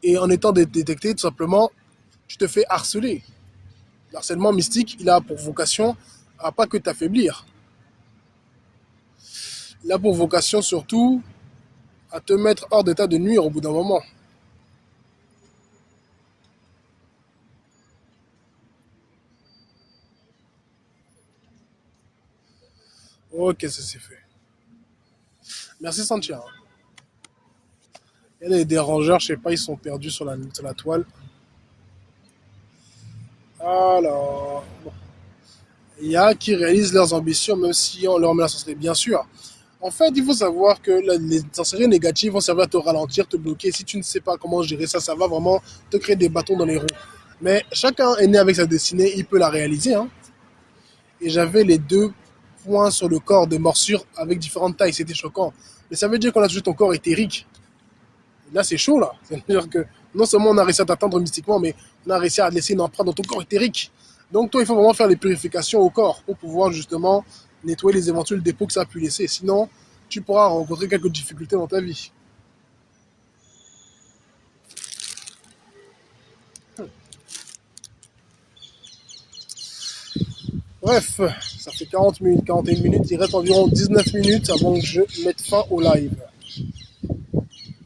et en étant détectée, tout simplement, tu te fais harceler. L'harcèlement mystique, il a pour vocation à pas que t'affaiblir. Il a pour vocation surtout à te mettre hors d'état de nuire au bout d'un moment. Ok, ça c'est fait. Merci Santia. Il y a des dérangeurs, je sais pas, ils sont perdus sur la toile. Alors, bon. Il y a qui réalisent leurs ambitions même si on leur met la sorcellerie, bien sûr. En fait, il faut savoir que les sorcelleries négatives vont servir à te ralentir, te bloquer. Si tu ne sais pas comment gérer ça, ça va vraiment te créer des bâtons dans les roues. Mais chacun est né avec sa destinée, il peut la réaliser, hein. Et j'avais les deux points sur le corps de morsures avec différentes tailles, c'était choquant. Mais ça veut dire qu'on a touché ton corps éthérique. Et là, c'est chaud, là. C'est-à-dire que non seulement on a réussi à t'atteindre mystiquement, mais on a réussi à laisser une empreinte dans ton corps éthérique. Donc, toi, il faut vraiment faire les purifications au corps pour pouvoir justement nettoyer les éventuels dépôts que ça a pu laisser. Sinon, tu pourras rencontrer quelques difficultés dans ta vie. Bref, ça fait 40 minutes, 41 minutes. Il reste environ 19 minutes avant que je mette fin au live.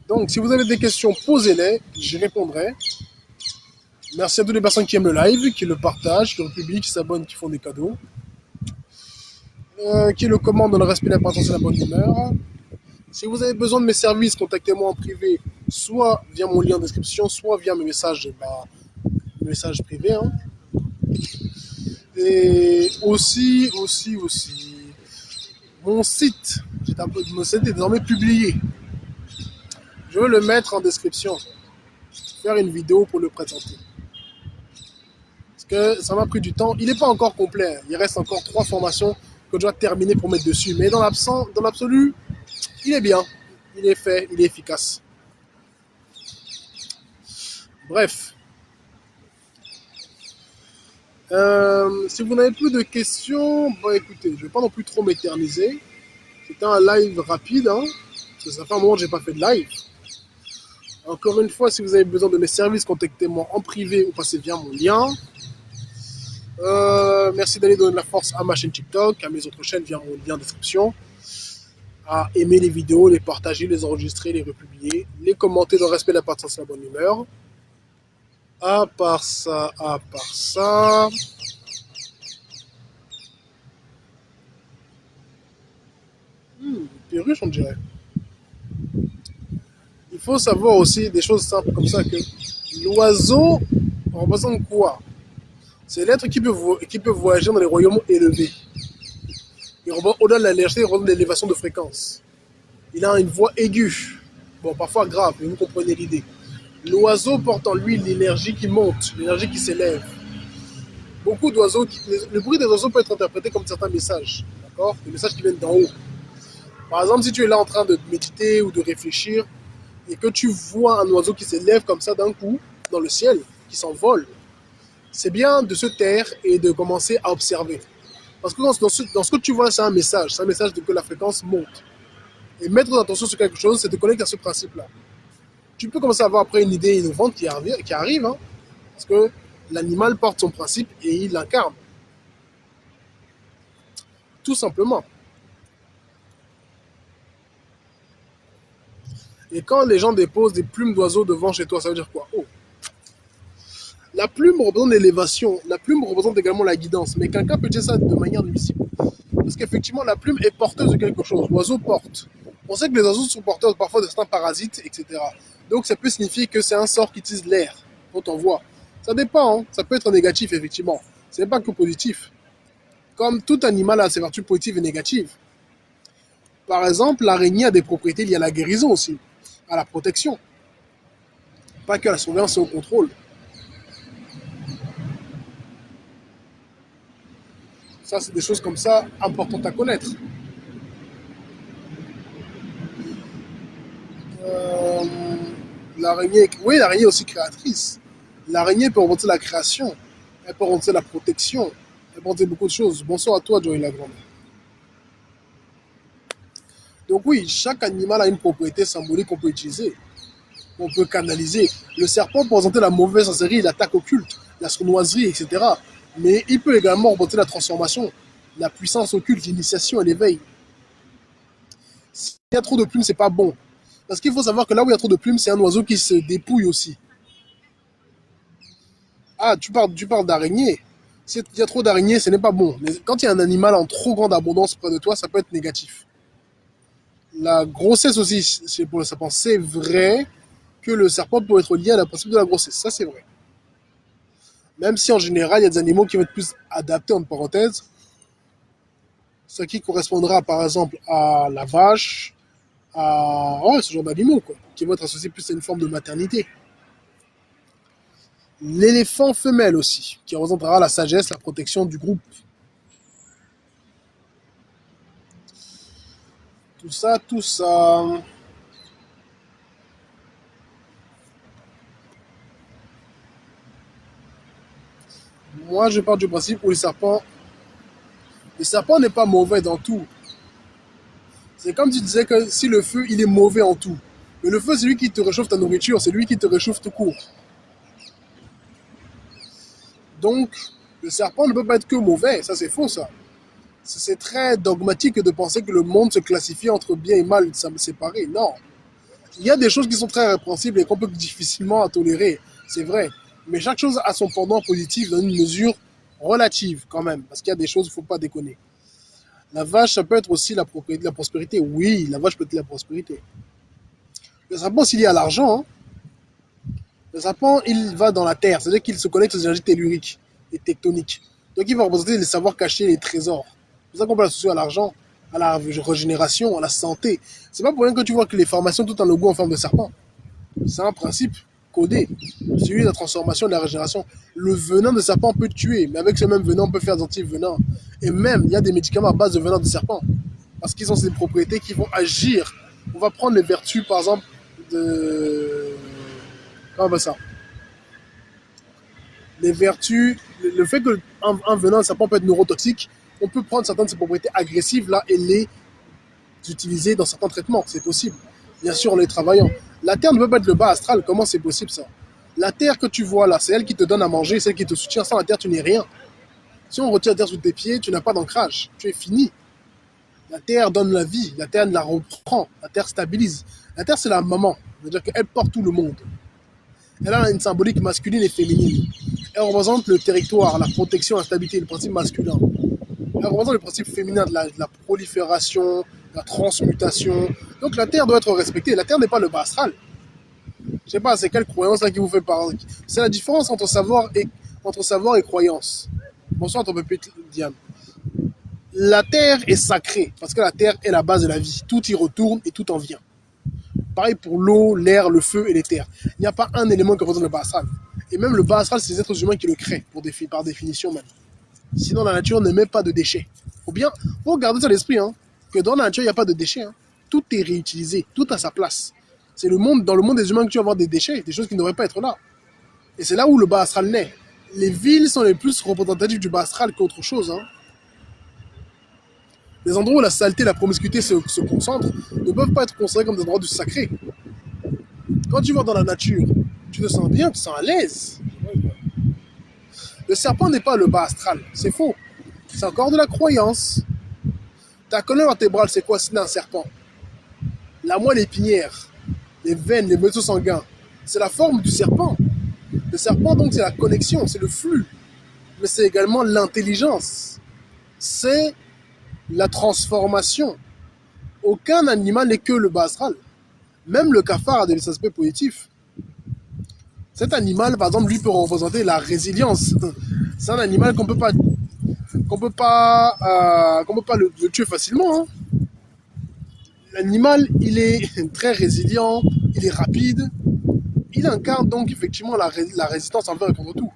Donc, si vous avez des questions, posez-les, j'y répondrai. Merci à toutes les personnes qui aiment le live, qui le partagent, qui le publient, qui s'abonnent, qui font des cadeaux, qui le commandent dans le respect, l'importance et la bonne humeur. Si vous avez besoin de mes services, contactez-moi en privé, soit via mon lien en description, soit via mes messages privés, hein. Et aussi, mon site est désormais publié. Je veux le mettre en description, faire une vidéo pour le présenter. Parce que ça m'a pris du temps. Il n'est pas encore complet. Il reste encore 3 formations que je dois terminer pour mettre dessus. Mais dans l'absolu, il est bien. Il est fait, il est efficace. Bref. Si vous n'avez plus de questions, bon écoutez, je ne vais pas non plus trop m'éterniser. C'était un live rapide, hein, parce que ça fait un moment que je n'ai pas fait de live. Encore une fois, si vous avez besoin de mes services, contactez-moi en privé ou passez via mon lien. Merci d'aller donner de la force à ma chaîne TikTok, à mes autres chaînes via mon lien en description. À aimer les vidéos, les partager, les enregistrer, les republier, les commenter dans le respect, la patience et la bonne humeur. À part ça, perruche, on dirait. Il faut savoir aussi des choses simples comme ça que l'oiseau représente quoi? C'est l'être qui peut voyager dans les royaumes élevés. Il représente au-delà de la légèreté, il représente l'élévation de fréquence. Il a une voix aiguë, bon parfois grave, mais vous comprenez l'idée. L'oiseau porte en lui l'énergie qui monte, l'énergie qui s'élève. Beaucoup d'oiseaux, le bruit des oiseaux peut être interprété comme certains messages, d'accord? Des messages qui viennent d'en haut. Par exemple, si tu es là en train de méditer ou de réfléchir et que tu vois un oiseau qui s'élève comme ça d'un coup dans le ciel, qui s'envole, c'est bien de se taire et de commencer à observer. Parce que dans ce que tu vois, c'est un message de que la fréquence monte. Et mettre attention sur quelque chose, c'est de connecter à ce principe-là. Tu peux commencer à avoir après une idée innovante qui arrive, hein, parce que l'animal porte son principe et il l'incarne. Tout simplement. Et quand les gens déposent des plumes d'oiseaux devant chez toi, ça veut dire quoi? Oh. La plume représente l'élévation, la plume représente également la guidance, mais quelqu'un peut dire ça de manière nuisible. Parce qu'effectivement, la plume est porteuse de quelque chose. L'oiseau porte. On sait que les oiseaux sont porteurs parfois de certains parasites, etc. Donc ça peut signifier que c'est un sort qui utilise l'air. On t'envoie. Ça dépend, hein. Ça peut être négatif, effectivement. Ce n'est pas que positif. Comme tout animal a ses vertus positives et négatives. Par exemple, l'araignée a des propriétés liées à la guérison aussi, à la protection. Pas que à la surveillance et au contrôle. Ça, c'est des choses comme ça importantes à connaître. Euh, oui, l'araignée est aussi créatrice. L'araignée peut représenter la création, elle peut représenter la protection, elle peut représenter beaucoup de choses. Bonsoir à toi, Joey Lagrande. Donc oui, chaque animal a une propriété symbolique qu'on peut utiliser, qu'on peut canaliser. Le serpent peut représenter la mauvaise sorcellerie, l'attaque occulte, la sournoiserie, etc. Mais il peut également représenter la transformation, la puissance occulte, l'initiation et l'éveil. S'il y a trop de plumes, c'est pas bon. Parce qu'il faut savoir que là où il y a trop de plumes, c'est un oiseau qui se dépouille aussi. Ah, tu parles d'araignées. S'il y a trop d'araignées, ce n'est pas bon. Mais quand il y a un animal en trop grande abondance près de toi, ça peut être négatif. La grossesse aussi, c'est pour le serpent. C'est vrai que le serpent peut être lié à la principe de la grossesse. Ça, c'est vrai. Même si en général, il y a des animaux qui vont être plus adaptés, en parenthèse, ce qui correspondra par exemple à la vache, à ce genre d'animaux, quoi, qui vont être associés plus à une forme de maternité. L'éléphant femelle aussi, qui représentera la sagesse, la protection du groupe. Tout ça, tout ça. Moi, je pars du principe où le serpent n'est pas mauvais dans tout. C'est comme tu disais que si le feu, il est mauvais en tout. Mais le feu, c'est lui qui te réchauffe ta nourriture, c'est lui qui te réchauffe tout court. Donc, le serpent ne peut pas être que mauvais, ça c'est faux ça. C'est très dogmatique de penser que le monde se classifie entre bien et mal, ça me séparer. Non. Il y a des choses qui sont très répréhensibles et qu'on peut difficilement tolérer, c'est vrai. Mais chaque chose a son pendant positif dans une mesure relative quand même, parce qu'il y a des choses, il ne faut pas déconner. La vache, ça peut être aussi la prospérité. Oui, la vache peut être la prospérité. Le serpent, s'il y a l'argent, hein, le serpent, il va dans la terre, c'est-à-dire qu'il se connecte aux énergies telluriques et tectoniques. Donc il va représenter les savoirs cachés, les trésors. C'est pour ça qu'on peut l'associer à l'argent, à la régénération, à la santé. C'est pas pour rien que tu vois que les formations, tout un logo en forme de serpent. C'est un principe codé, celui de la transformation et de la régénération. Le venin de serpent peut tuer, mais avec ce même venin, on peut faire des anti-venins. Et même, il y a des médicaments à base de venin de serpent, parce qu'ils ont ces propriétés qui vont agir. On va prendre les vertus, par exemple, de... Comment on appelle ça? Les vertus, le fait qu'un venin de serpent peut être neurotoxique, on peut prendre certaines de ses propriétés agressives là et les utiliser dans certains traitements, c'est possible. Bien sûr, en les travaillant. La terre ne peut pas être le bas astral, comment c'est possible ça? La terre que tu vois là, c'est elle qui te donne à manger, c'est elle qui te soutient. Sans la terre, tu n'es rien. Si on retire la terre sous tes pieds, tu n'as pas d'ancrage, tu es fini. La terre donne la vie, la terre la reprend, la terre stabilise. La terre, c'est la maman, c'est-à-dire qu'elle porte tout le monde. Elle a une symbolique masculine et féminine. Elle représente le territoire, la protection, la stabilité, le principe masculin. Elle représente le principe féminin de la prolifération, la transmutation. Donc la Terre doit être respectée. La Terre n'est pas le bas astral. Je sais pas, c'est quelle croyance là qui vous fait parler. C'est la différence entre savoir et croyance. Bonsoir ton pépite Diane. La Terre est sacrée parce que la Terre est la base de la vie. Tout y retourne et tout en vient. Pareil pour l'eau, l'air, le feu et les terres. Il n'y a pas un élément qui représente le bas astral. Et même le bas astral, c'est les êtres humains qui le créent, par définition même. Sinon, la nature ne met pas de déchets. Faut garder ça à l'esprit, hein, que dans la nature, il n'y a pas de déchets. Hein. Tout est réutilisé, tout a sa place. C'est dans le monde des humains que tu vas avoir des déchets, des choses qui ne devraient pas être là. Et c'est là où le bas astral naît. Les villes sont les plus représentatives du bas astral qu'autre chose. Hein. Les endroits où la saleté et la promiscuité se concentrent ne peuvent pas être considérés comme des endroits du sacré. Quand tu vas dans la nature, tu te sens bien, tu te sens à l'aise. Le serpent n'est pas le bas astral, c'est faux. C'est encore de la croyance. Ta colonne vertébrale, c'est quoi sinon un serpent? La moelle épinière, les veines, les vaisseaux sanguins, c'est la forme du serpent. Le serpent, donc, c'est la connexion, c'est le flux. Mais c'est également l'intelligence. C'est la transformation. Aucun animal n'est que le bas astral. Même le cafard a des aspects positifs. Cet animal, par exemple, lui peut représenter la résilience. C'est un animal qu'on peut pas le tuer facilement. Hein. L'animal, il est très résilient, il est rapide. Il incarne donc effectivement la résistance envers et contre tout.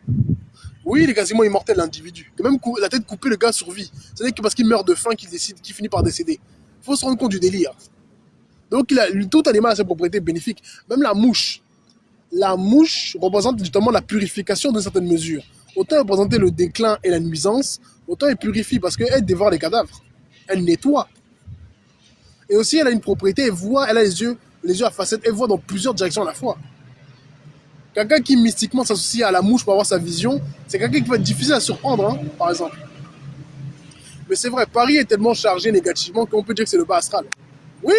Oui, il est quasiment immortel, l'individu. Même la tête coupée, le gars survit. C'est-à-dire que parce qu'il meurt de faim qu'il finit par décéder. Il faut se rendre compte du délire. Donc, tout animal a ses propriétés bénéfiques. Même la mouche. La mouche représente justement la purification d'une certaine mesure. Autant représenter le déclin et la nuisance, autant elle purifie parce qu'elle dévore les cadavres. Elle nettoie. Et aussi, elle a une propriété, elle a les yeux à facettes, elle voit dans plusieurs directions à la fois. Quelqu'un qui mystiquement s'associe à la mouche pour avoir sa vision, c'est quelqu'un qui va être difficile à surprendre, hein, par exemple. Mais c'est vrai, Paris est tellement chargé négativement qu'on peut dire que c'est le bas astral. Oui.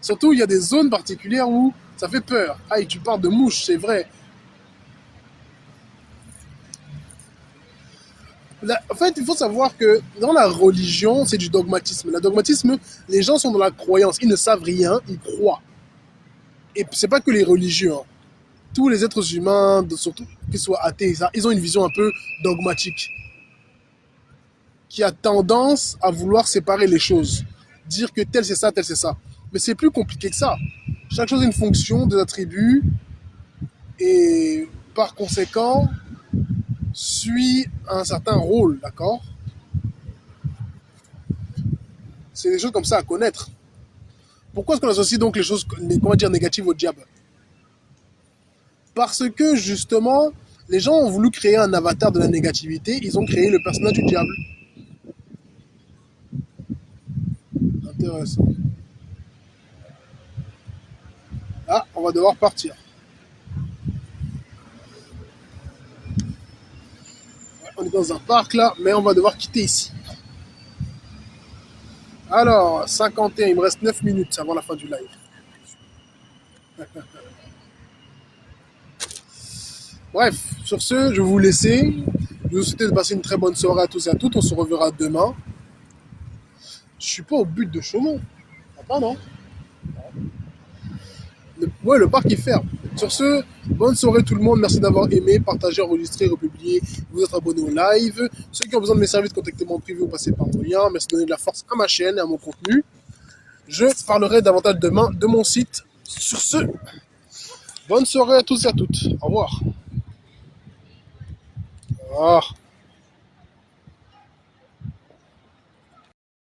Surtout, il y a des zones particulières où ça fait peur. Ah, et tu parles de mouche, c'est vrai. En fait, il faut savoir que dans la religion, c'est du dogmatisme. Le dogmatisme, les gens sont dans la croyance. Ils ne savent rien, ils croient. Et c'est pas que les religieux, hein. Tous les êtres humains, surtout qu'ils soient athées, ils ont une vision un peu dogmatique qui a tendance à vouloir séparer les choses. Dire que tel c'est ça, tel c'est ça. Mais c'est plus compliqué que ça. Chaque chose a une fonction, des attributs, et par conséquent, suit un certain rôle, d'accord? C'est des choses comme ça à connaître. Pourquoi est-ce qu'on associe donc les choses, comment dire, négatives au diable? Parce que justement, les gens ont voulu créer un avatar de la négativité, ils ont créé le personnage du diable. Intéressant. Ah, on va devoir partir. On est dans un parc là, mais on va devoir quitter ici. Alors, 51, il me reste 9 minutes avant la fin du live. Bref, sur ce, je vais vous laisser. Je vous souhaite de passer une très bonne soirée à tous et à toutes. On se reverra demain. Je suis pas au but de Chaumont. Ah, non. Ouais, le parc est ferme. Sur ce, bonne soirée tout le monde. Merci d'avoir aimé, partagé, enregistré, republié. Vous êtes abonnés au live. Ceux qui ont besoin de mes services, contactez-moi en privé ou passez par mon lien. Merci de donner de la force à ma chaîne et à mon contenu. Je parlerai davantage demain de mon site. Sur ce, bonne soirée à tous et à toutes. Au revoir. Au revoir.